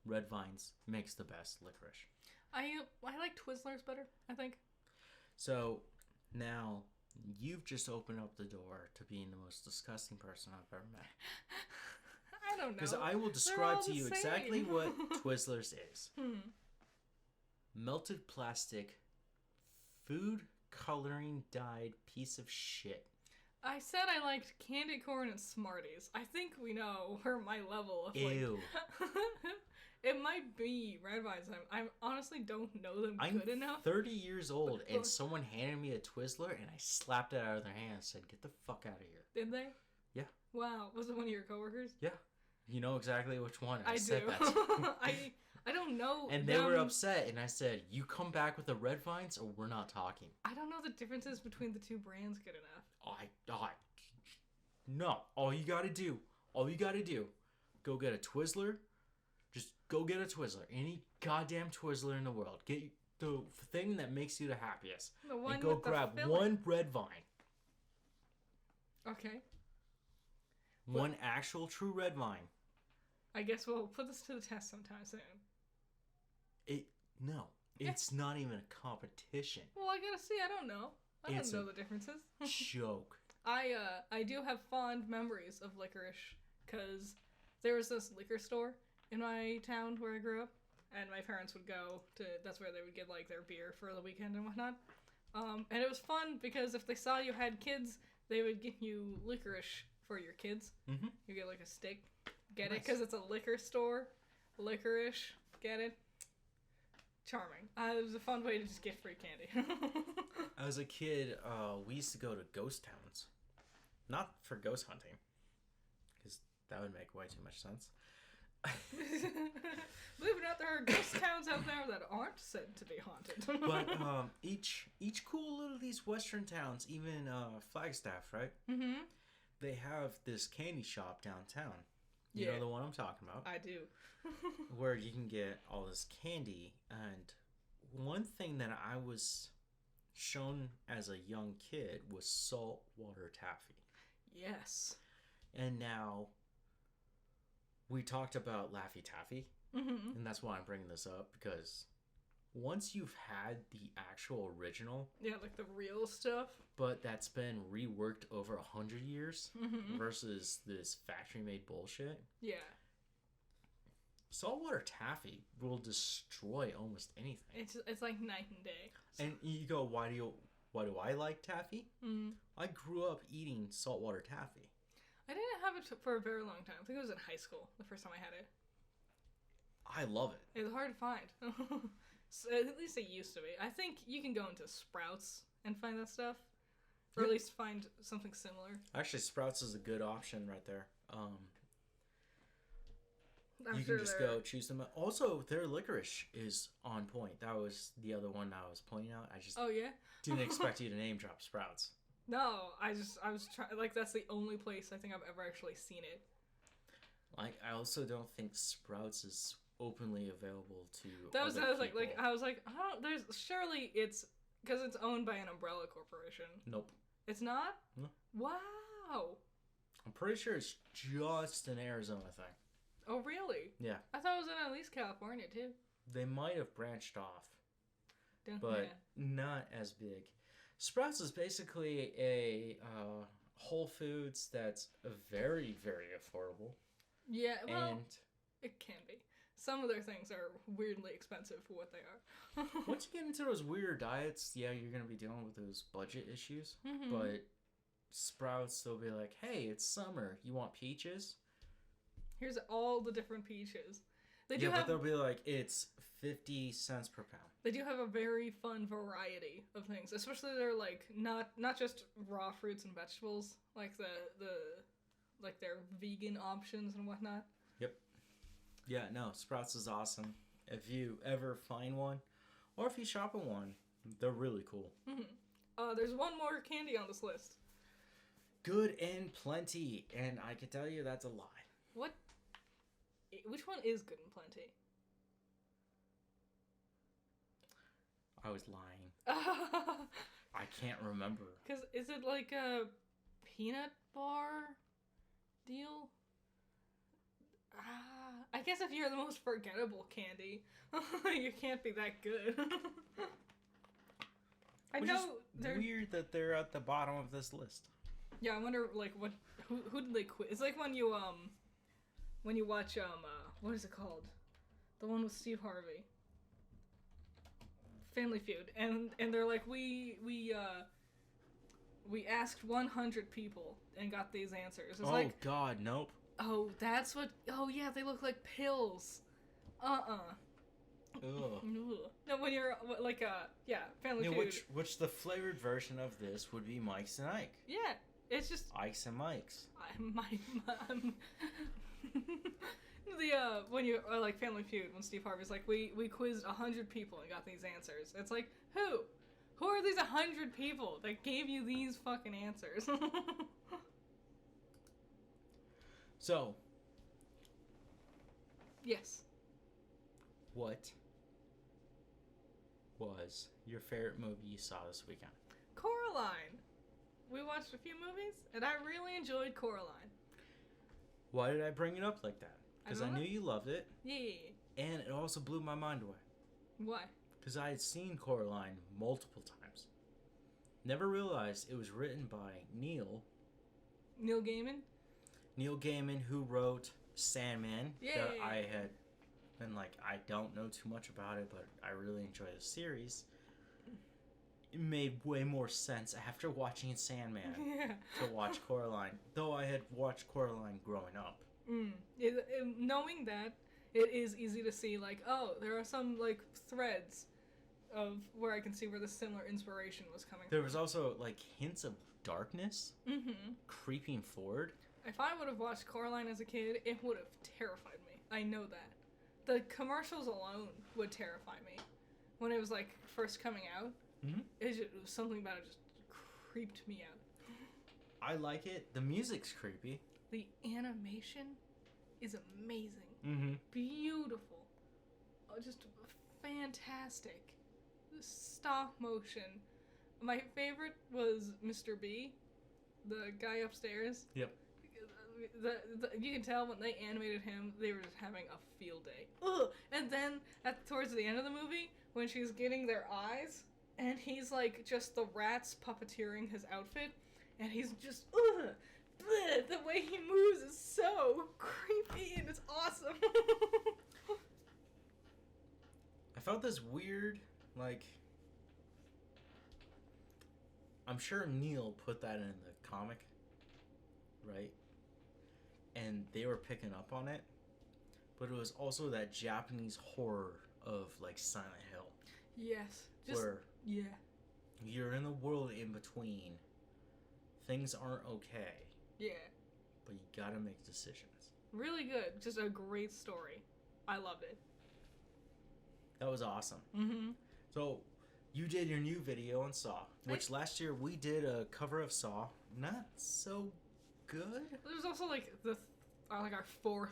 Red Vines makes the best licorice.
I like Twizzlers better, I think.
So, now, you've just opened up the door to being the most disgusting person I've ever met.
I don't know.
Because I will describe to you exactly what Twizzlers is. Melted plastic, food coloring dyed piece of shit.
I said I liked candy corn and Smarties. I think we know where my level of
Ew.
It might be Red Vines. I honestly don't know them
I'm
good enough.
30 years old, and someone handed me a Twizzler, and I slapped it out of their hand and said, "Get the fuck out of here."
Did they?
Yeah.
Wow. Was it one of your coworkers?
Yeah. You know exactly which one.
I
said
do.
that to
I don't know.
And they were upset, and I said, "You come back with the Red Vines, or we're not talking."
I don't know the differences between the two brands good enough.
No. All you gotta do, go get a Twizzler. Just go get a Twizzler. Any goddamn Twizzler in the world. Get the thing that makes you the happiest.
The one
and go
with the
grab
filling.
one Red Vine.
Okay.
One actual true Red Vine.
I guess we'll put this to the test sometime soon.
It's not even a competition.
Well, I gotta see. I don't know. I don't know the differences.
Joke.
I do have fond memories of licorice because there was this liquor store in my town where I grew up, and my parents would go to. That's where they would get like their beer for the weekend and whatnot. And it was fun because if they saw you had kids, they would give you licorice for your kids.
Mm-hmm.
You get like a stick. Get it? Because it's a liquor store. Licorice. Get it? Charming. It was a fun way to just get free candy.
As a kid, we used to go to ghost towns. Not for ghost hunting, because that would make way too much sense.
Believe it or not, there are ghost towns out there that aren't said to be haunted.
But each cool little these western towns, even Flagstaff, right?
Mm-hmm.
They have this candy shop downtown. You
Yeah.
know the one I'm talking about?
I do.
Where you can get all this candy. And one thing that I was shown as a young kid was saltwater taffy.
Yes.
And now we talked about Laffy Taffy.
Mm-hmm.
And that's why I'm bringing this up, because once you've had the actual original,
Yeah, like the real stuff.
but that's been reworked over 100 years
Mm-hmm.
versus this factory-made bullshit,
Yeah.
saltwater taffy will destroy almost anything.
It's like night and day.
And you go, why do I like taffy?
Mm.
I grew up eating saltwater taffy.
I didn't have it for a very long time. I think it was in high school the first time I had it.
I love it.
It was hard to find. So, at least it used to be. I think you can go into Sprouts and find that stuff. Or at
Yeah.
least find something similar.
Actually, Sprouts is a good option right there. You
After
can just
their-
go choose them. Also, their licorice is on point. That was the other one I was pointing out. I just
Oh, yeah?
didn't expect you to name drop Sprouts.
No, I was trying, like, that's the only place I think I've ever actually seen it.
Like, I also don't think Sprouts is openly available to.
That was,
other
I was like,
people.
I was like, I don't, there's, surely it's, because it's owned by an umbrella corporation.
Nope.
It's not?
No.
Wow.
I'm pretty sure it's just an Arizona thing.
Oh, really?
Yeah.
I thought it was in at least California, too.
They might have branched off,
Don't,
but
yeah.
not as big. Sprouts is basically a Whole Foods that's very, very affordable.
Yeah, well,
And
it can be. Some of their things are weirdly expensive for what they are.
once you get into those weird diets, yeah, you're going to be dealing with those budget issues.
Mhm.
But Sprouts, they'll be like, hey, it's summer. You want peaches?
Here's all the different peaches. They do
Yeah, but
have
they'll be like, it's 50 cents per pound.
they do have a very fun variety of things. Especially they're like not just raw fruits and vegetables, like the like their vegan options and whatnot.
Yep. Yeah, no, Sprouts is awesome. If you ever find one, or if you shop at one, they're really cool.
There's one more candy on this list.
Good and plenty, and I can tell you that's a lie.
What? Which one is Good and Plenty?
I was lying.
Because
I can't remember.
is it like a peanut bar deal? I guess if you're the most forgettable candy, you can't be that good. I
Which
know
is
they're
weird that they're at the bottom of this list.
yeah. I wonder like who did they quit? It's like when you watch what is it called? The one with Steve Harvey. Family Feud, and they're like we We asked 100 people and got these answers. It's
Oh
like,
God, nope.
oh, that's what. Oh yeah, they look like pills.
Ugh.
Ugh. No, when you're like Family
Yeah,
Feud.
which the flavored version of this would be Mike's and Ike.
Yeah, it's just
Ike's and Mike's.
When you like Family Feud, when Steve Harvey's like, we quizzed 100 people and got these answers. It's like, who are these 100 people that gave you these fucking answers?
So,
Yes.
what was your favorite movie you saw this weekend?
Coraline. We watched a few movies, and I really enjoyed Coraline.
Why did I bring it up like that? Because I
don't
knew
know.
you loved it,
Yeah.
and it also blew my mind away.
Why?
Because I had seen Coraline multiple times. Never realized it was written by Neil
Neil Gaiman,
who wrote Sandman.
Yay.
That I had been like, I don't know too much about it, but I really enjoy the series. It made way more sense after watching Sandman
Yeah.
to watch Coraline, though I had watched Coraline growing up.
Knowing that, it is easy to see, like, oh, there are some, like, threads of where I can see where the similar inspiration was coming
There
from.
was also like hints of darkness creeping forward.
If I would have watched Coraline as a kid, it would have terrified me. I know that. The commercials alone would terrify me. When it was, like, first coming out, it was something about it just creeped me out.
I like it. The music's creepy.
The animation is amazing.
Mm-hmm.
Beautiful. Oh, just fantastic. Stop motion. My favorite was Mr. B, the guy upstairs.
Yep.
You can tell when they animated him, they were just having a field day. Ugh. And then towards the end of the movie, when she's getting their eyes, and he's like just the rats puppeteering his outfit, and he's just ugh. Bleh, the way he moves is so creepy and it's awesome.
I felt this weird, like... I'm sure Neil put that in the comic, right? And they were picking up on it. But it was also that Japanese horror of, like, Silent Hill.
Yes. Just,
where
yeah.
you're in the world in between. Things aren't okay.
Yeah.
But you gotta make decisions.
Really good. Just a great story. I loved it.
That was awesome.
Mm-hmm.
So, you did your new video on Saw, which last year we did a cover of Saw. Not so good.
There's also like our fourth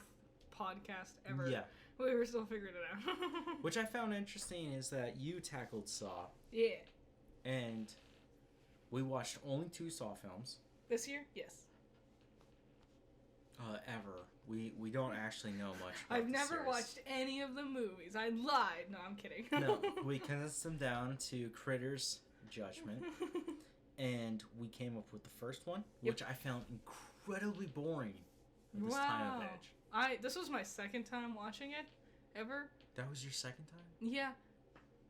podcast ever.
Yeah.
We were still figuring it out.
Which I found interesting is that you tackled Saw,
Yeah.
and we watched only 2 Saw films.
This year? Yes.
Ever. We don't actually know much about
I've
the
never
series.
watched any of the movies. I lied. No, I'm kidding.
No, we condensed them down to Critter's Judgment, and we came up with the first one, which I found incredibly boring at this time of age.
This was my second time watching it, ever.
That was your second time?
Yeah.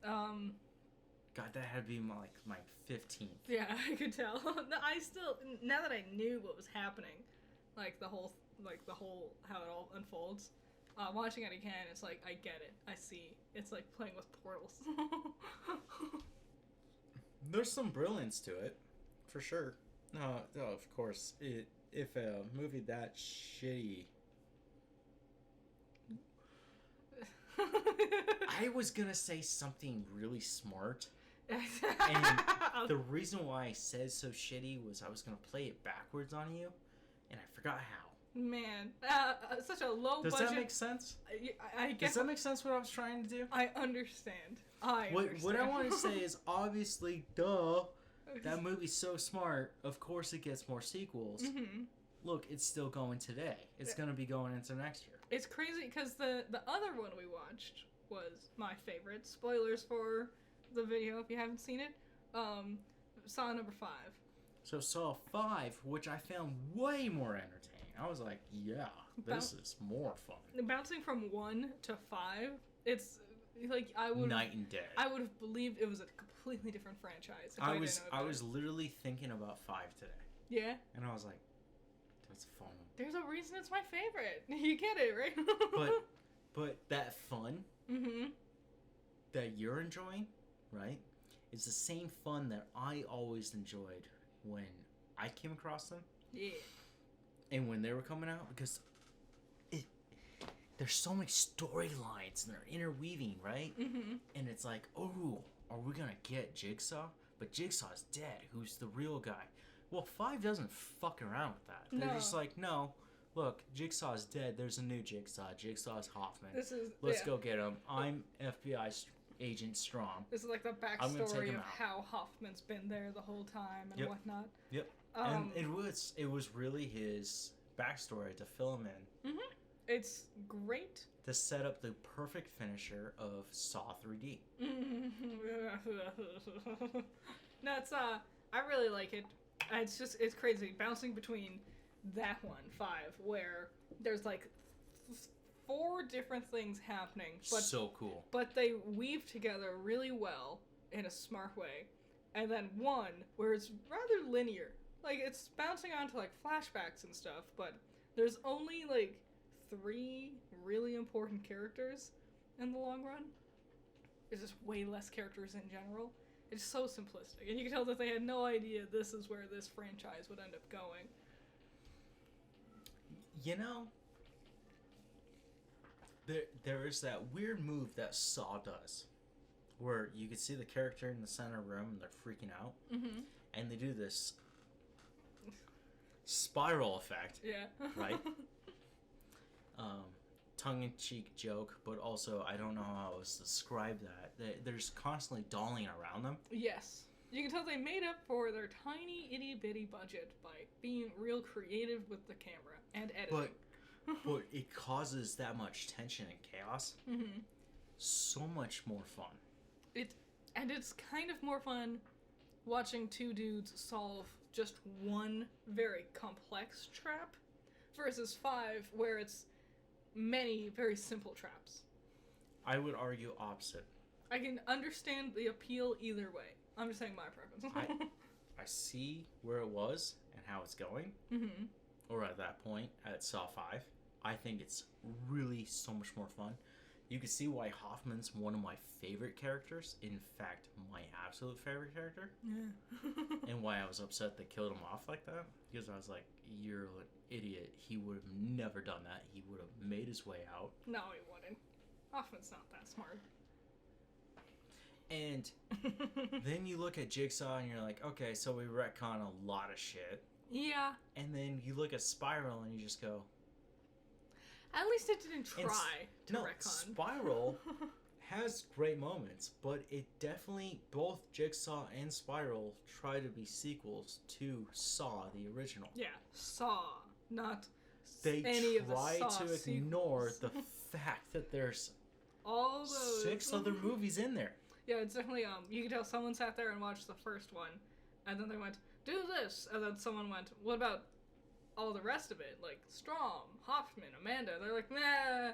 God, that had to be my 15th.
Yeah, I could tell. I still, now that I knew what was happening, like the whole how it all unfolds, watching it again, it's like I get it. I see. It's like playing with portals.
There's some brilliance to it, for sure. No, of course. If a movie that shitty... I was gonna say something really smart, and the reason why I said so shitty was I was gonna play it backwards on you, and I forgot how.
Man, such a low
Does
budget.
that make sense?
I guess.
Does that make sense what I was trying to do?
I understand.
What I want to say is, obviously, duh, that movie's so smart, of course it gets more sequels.
Mm-hmm.
Look, it's still going today. It's going to be going into next year.
It's crazy because the other one we watched was my favorite. Spoilers for the video if you haven't seen it. Saw number 5.
So Saw 5, which I found way more entertaining. I was like, yeah, this is more fun.
Bouncing from 1 to 5, it's like I would
Night and day.
I would have believed it was a completely different franchise. If
I
didn't
was
know
I
about
was
it.
literally thinking about 5 today,
Yeah.
and I was like, that's a fun one.
There's a reason it's my favorite. You get it, right?
But that fun
Mm-hmm.
that you're enjoying, right, is the same fun that I always enjoyed when I came across them
Yeah.
and when they were coming out, because there's so many storylines and they're interweaving, right?
Mm-hmm.
And it's like, oh, are we gonna get Jigsaw? But Jigsaw's dead. Who's the real guy? Well, 5 doesn't fuck around with that. They're
No.
just like, no, look, Jigsaw's dead. There's a new Jigsaw. Jigsaw's Hoffman.
Let's
Let's go get him. I'm FBI agent Strom.
This is like the
I'm gonna take
backstory
him
of
out.
how Hoffman's been there the whole time and
Yep.
whatnot.
Yep. And it was really his backstory to fill him in,
Mm-hmm. It's great.
to set up the perfect finisher of Saw 3D.
No, it's I really like it. It's crazy bouncing between that one 5 where there's like 4 different things happening, but
So cool.
but they weave together really well in a smart way, and then 1 where it's rather linear. Like it's bouncing onto like flashbacks and stuff, but there's only like 3 really important characters in the long run. There's just way less characters in general. It's so simplistic, and you can tell that they had no idea this is where this franchise would end up going.
You know, there is that weird move that Saw does, where you can see the character in the center room and they're freaking out,
Mm-hmm.
and they do this spiral effect,
Yeah.
right? Tongue-in-cheek joke, but also I don't know how else to describe that. There's constantly dolling around them.
Yes. You can tell they made up for their tiny itty-bitty budget by being real creative with the camera and editing.
But it causes that much tension and chaos.
Mm-hmm.
So much more fun.
It's kind of more fun watching 2 dudes solve just one very complex trap versus 5 where it's many very simple traps.
I would argue opposite.
I can understand the appeal either way. I'm just saying my preference.
I see where it was and how it's going.
Mm-hmm.
Or at that point, at Saw 5. I think it's really so much more fun. You can see why Hoffman's one of my favorite characters. In fact, my absolute favorite character.
Yeah.
And why I was upset they killed him off like that. Because I was like, you're an idiot. He would have never done that. He would have made his way out.
No, he wouldn't. Hoffman's not that smart.
And then you look at Jigsaw and you're like, okay, so we retcon a lot of shit.
Yeah.
And then you look at Spiral and you just go...
At least it didn't try to
no,
retcon.
Spiral has great moments, but it definitely, both Jigsaw and Spiral try to be sequels to Saw, the original.
Yeah, Saw, not
They
any of the
try
Saw
to ignore
sequels.
the fact that there's
All those
6 other movies in there.
Yeah, it's definitely you can tell someone sat there and watched the first one, and then they went, "Do this," and then someone went, "What about all the rest of it, like Strom, Hoffman, Amanda?" They're like, "Nah."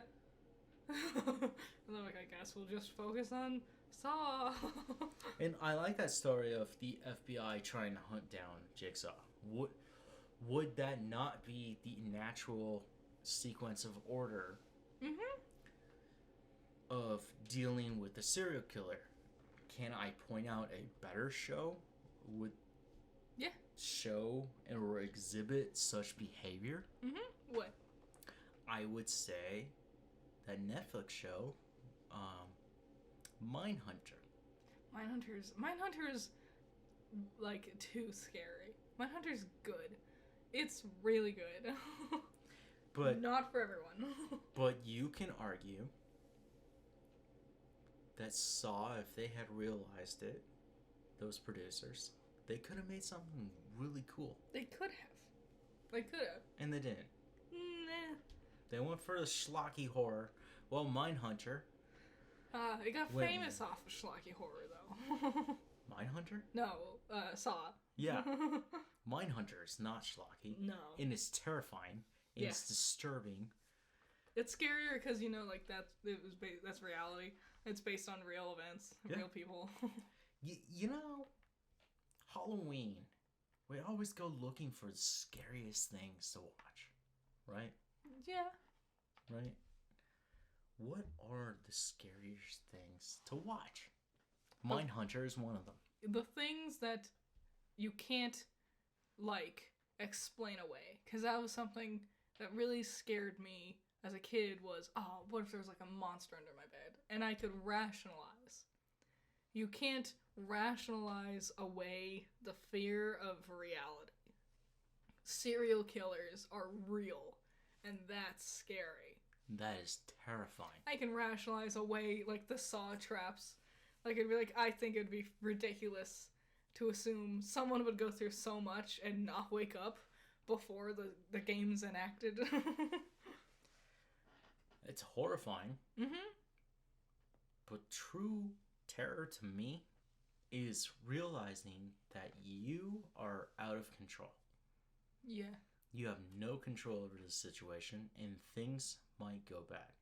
And they're like, "I guess we'll just focus on Saw."
And I like that story of the FBI trying to hunt down Jigsaw. Would that not be the natural sequence of order
Mm-hmm.
of dealing with the serial killer? Can I point out a better show would
Yeah.
show or exhibit such behavior?
Mm-hmm. What?
I would say that Netflix show, Mindhunter.
Mindhunter's like too scary. Mindhunter's good. It's really good.
But
Not for everyone.
But you can argue that Saw, if they had realized it, those producers, they could have made something really cool.
They could have. They could have.
And they didn't.
Nah.
They went for the schlocky horror. Well, Mindhunter.
It got
Wait.
famous off of schlocky horror, though.
Mindhunter?
No, Saw.
Yeah. Mindhunter is not schlocky.
No.
And it's terrifying. And
Yeah.
it's disturbing.
It's scarier because, that's reality. It's based on real events,
Yeah.
real people.
You know, Halloween, we always go looking for the scariest things to watch, right?
Yeah.
Right? What are the scariest things to watch? Mindhunter is one of them.
The things that you can't, like, explain away. Because that was something that really scared me as a kid was, oh, what if there was, like, a monster under my bed? And I could rationalize. You can't rationalize away the fear of reality. Serial killers are real, and that's scary.
That is terrifying.
I can rationalize away, like, the saw traps. Like, it'd be like, I think it'd be ridiculous to assume someone would go through so much and not wake up before the game's enacted.
It's horrifying.
Mm-hmm.
But true terror to me is realizing that you are out of control.
Yeah.
You have no control over the situation, and things might go bad,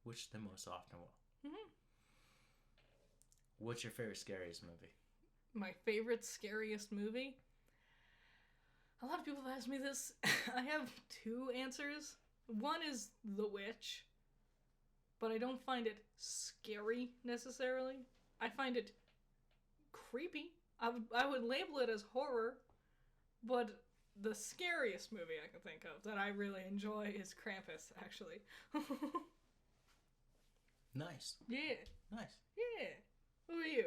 which they most often will.
Mm-hmm.
What's your favorite scariest movie?
My favorite, scariest movie? A lot of people have asked me this. I have two answers. One is The Witch, but I don't find it scary necessarily. I find it creepy. I would label it as horror, but the scariest movie I can think of that I really enjoy is Krampus, actually.
Nice.
Yeah.
Nice.
Yeah. Who are you?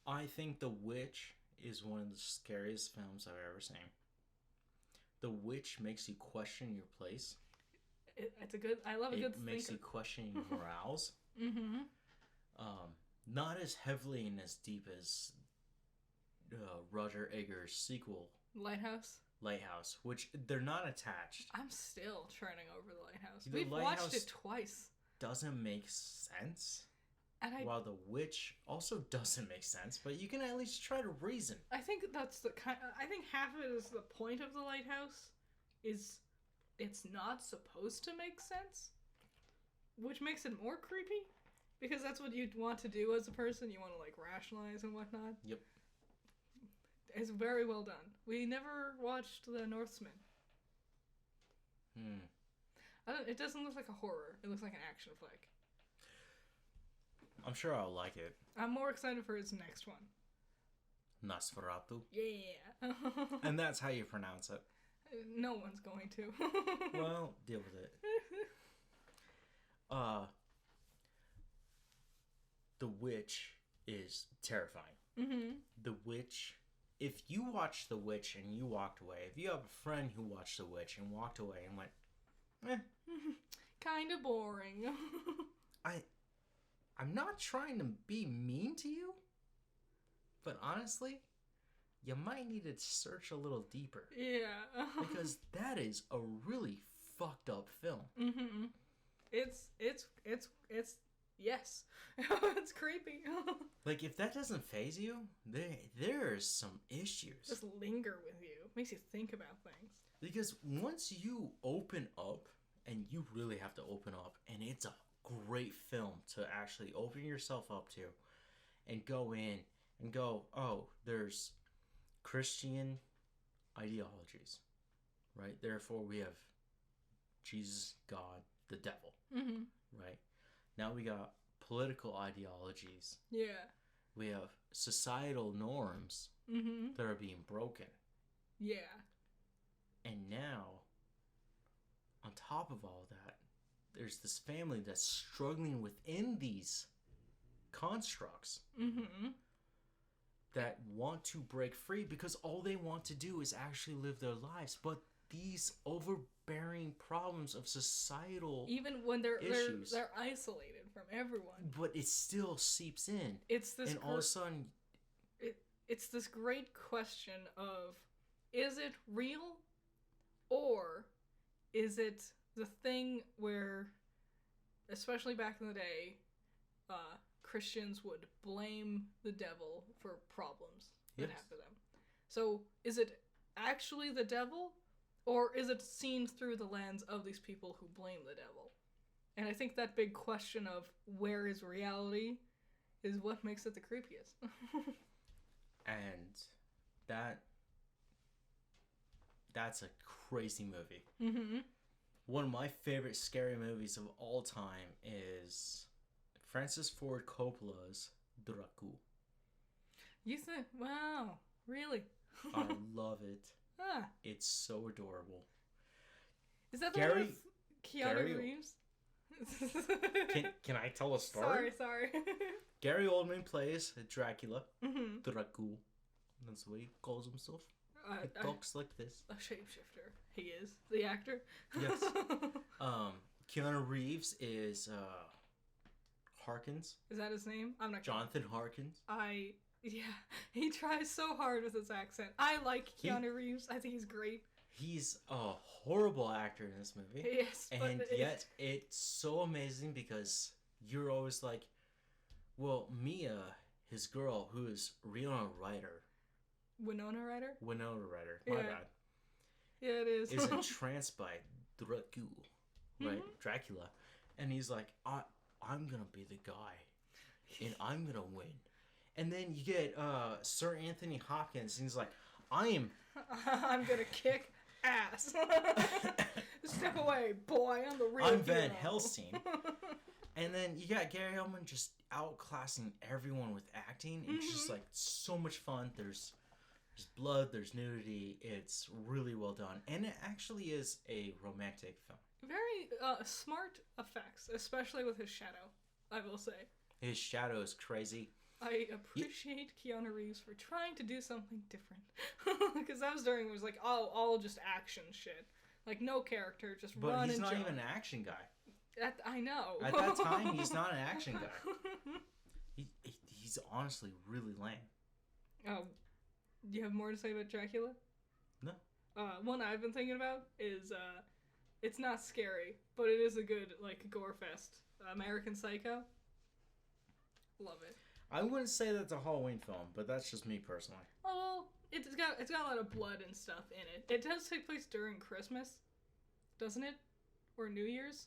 I think The Witch is one of the scariest films I've ever seen. The Witch makes you question your place.
It's a good. I love a good.
It makes you question your morals. Mm-hmm. Not as heavily and as deep as Roger Eggers' sequel,
Lighthouse.
which they're not attached.
I'm still turning over the Lighthouse.
The
We've
Lighthouse
watched it twice,
doesn't make sense.
and
While The Witch also doesn't make sense, but you can at least try to reason.
I think that's the kind. I think half of it is the point of the Lighthouse, is it's not supposed to make sense, which makes it more creepy, because that's what you want to do as a person. You want to like rationalize and whatnot.
Yep.
It's very well done. We never watched The Northman. It doesn't look like a horror. It looks like an action flick.
I'm sure I'll like it.
I'm more excited for his next one.
Nosferatu.
Yeah.
And that's how you pronounce it.
No one's going to.
Well, deal with it. The Witch is terrifying. Mm-hmm. The Witch... If you watched The Witch and you walked away, if you have a friend who watched The Witch and walked away and went,
Kind of boring.
I'm not trying to be mean to you, but honestly, you might need to search a little deeper.
Yeah.
Because that is a really fucked up film.
Mm-hmm. It's yes. It's creepy.
Like, if that doesn't faze you, there's some issues.
Just linger with you. Makes you think about things.
Because once you open up, and you really have to open up, and it's a great film to actually open yourself up to, and go in and go, oh, there's Christian ideologies, right? Therefore, we have Jesus, God, the devil, right? Now we got political ideologies.
Yeah.
We have societal norms that are being broken.
Yeah.
And now, on top of all that, there's this family that's struggling within these constructs that want to break free because all they want to do is actually live their lives. But these overbearing problems of societal
Even when
issues,
they're isolated from everyone.
but it still seeps in.
It's this
and all of a sudden,
it's this great question of, is it real, or is it the thing where, especially back in the day, Christians would blame the devil for problems that
Yes.
happen to them. So is it actually the devil, or is it seen through the lens of these people who blame the devil? And I think that big question of where is reality is what makes it the creepiest.
And that's a crazy movie.
Mm-hmm.
One of my favorite scary movies of all time is Francis Ford Coppola's Dracula.
You think? Wow, really?
I love it.
Ah,
It's so adorable.
is that the one with Keanu
Gary-
Reeves?
Can I tell a story?
Sorry.
Gary Oldman plays Dracula.
Mm-hmm.
Dracula. That's the way he calls himself. He talks like this.
A shapeshifter. He is the actor.
Yes. Keanu Reeves is Harkins.
Is that his name? I'm not.
Jonathan Harkins.
Yeah, he tries so hard with his accent. I like Keanu Reeves. I think he's great.
He's a horrible actor in this movie.
Yes,
And yet it's so amazing because you're always like, well, Mia, his girl, who is Winona Ryder.
Winona Ryder.
My
Yeah.
bad.
Yeah, it is.
Is entranced by Dracula, right?
Mm-hmm.
Dracula. And he's like, I'm gonna be the guy. And I'm gonna win. And then you get Sir Anthony Hopkins, and he's like, I'm
gonna kick ass. Step away, boy. I'm the real
I'm Van
hero.
Helsing. And then you got Gary Oldman just outclassing everyone with acting. It's just like so much fun. There's blood, there's nudity. It's really well done. And it actually is a romantic film.
Very smart effects, especially with his shadow, I will say.
His shadow is crazy.
I appreciate Keanu Reeves for trying to do something different. Because that was during, it was like, all just action shit. Like, no character, just
But
run
he's
and
not
jump.
even an action guy.
I know.
At that time, he's not an action guy. He's honestly really lame.
Oh, do you have more to say about Dracula?
No.
One I've been thinking about is, it's not scary, but it is a good, like, gore fest. American Psycho. Love it.
I wouldn't say that's a Halloween film, but that's just me personally.
Oh, well, it's got a lot of blood and stuff in it. It does take place during Christmas, doesn't it? Or New Year's?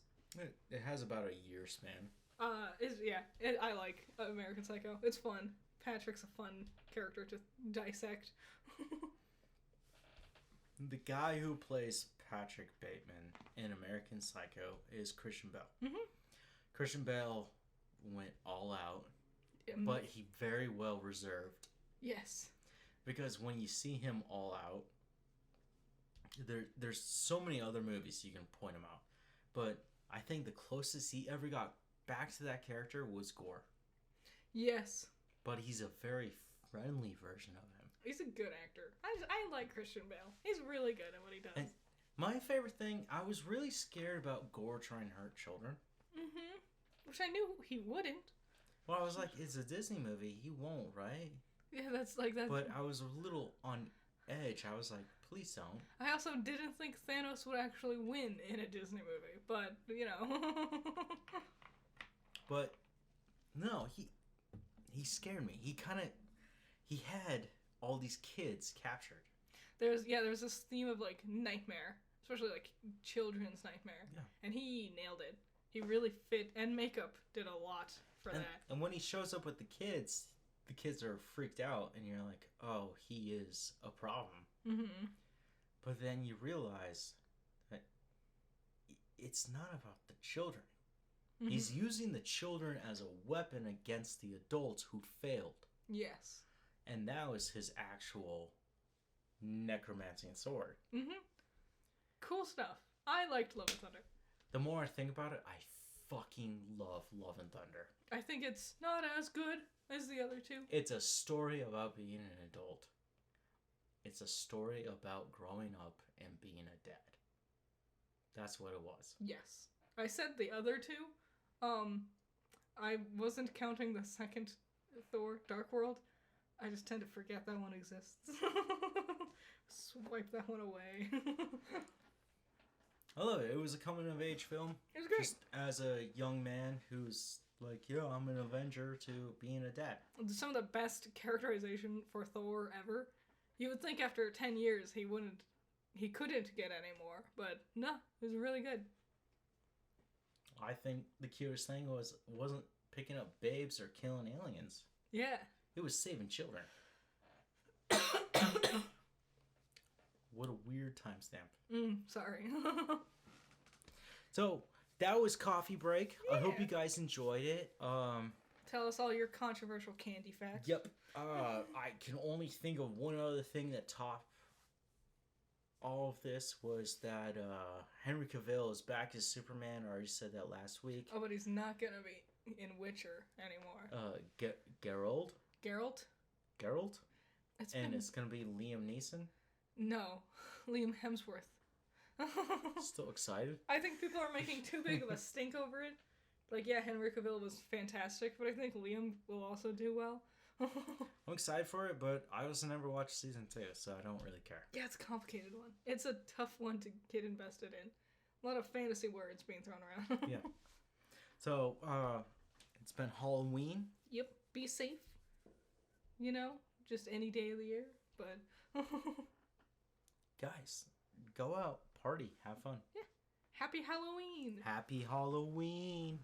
It has about a year span.
I like American Psycho. It's fun. Patrick's a fun character to dissect.
The guy who plays Patrick Bateman in American Psycho is Christian Bale.
Mm-hmm.
Christian Bale went all out, but he very well reserved.
Yes.
Because when you see him all out, there's so many other movies you can point him out. But I think the closest he ever got back to that character was Gore.
Yes.
But he's a very friendly version of him.
He's a good actor. I like Christian Bale. He's really good at what he does.
And my favorite thing, I was really scared about Gore trying to hurt children.
Mm-hmm. Which I knew he wouldn't.
Well, I was like, it's a Disney movie. He won't, right?
Yeah, that's.
But I was a little on edge. I was like, please don't.
I also didn't think Thanos would actually win in a Disney movie, but, you know.
But, no, he scared me. He had all these kids captured.
There's this theme of, like, nightmare. Especially, like, children's nightmare.
Yeah.
And he nailed it. He really fit, and makeup did a lot for that.
And when he shows up with the kids are freaked out, and you're like, oh, he is a problem.
Mm-hmm.
But then you realize that it's not about the children.
Mm-hmm.
He's using the children as a weapon against the adults who failed.
Yes.
And that was his actual necromancy sword.
Mm-hmm. Cool stuff. I liked Love and Thunder.
The more I think about it, I fucking love Love and Thunder.
I think it's not as good as the other two.
It's a story about being an adult. It's a story about growing up and being a dad. That's what it was.
Yes. I said the other two. I wasn't counting the second Thor, Dark World. I just tend to forget that one exists. Swipe that one away.
I love it. It was a coming of age film.
It was great.
Just as a young man who's like, yeah, I'm an Avenger to being a dad.
Some of the best characterization for Thor ever. You would think after 10 years he couldn't get any more, but no, it was really good.
I think the cutest thing wasn't picking up babes or killing aliens.
Yeah.
It was saving children. What a weird timestamp.
Sorry.
So that was Coffee Break. I hope you guys enjoyed it.
Tell us all your controversial candy facts.
Yep. I can only think of one other thing that topped all of this was that Henry Cavill is back as Superman. I already said that last week.
Oh, but he's not gonna be in Witcher anymore.
Geralt?
Geralt?
It's gonna be Liam Neeson.
No, Liam Hemsworth.
Still excited?
I think people are making too big of a stink over it. Like, yeah, Henry Cavill was fantastic, but I think Liam will also do well.
I'm excited for it, but I also never watched season 2, so I don't really care.
Yeah, it's a complicated one. It's a tough one to get invested in. A lot of fantasy words being thrown around.
Yeah. So, it's been Halloween.
Yep. Be safe. You know, just any day of the year. But
Guys, go out, party, have fun.
yeah. Happy Halloween!
Happy Halloween!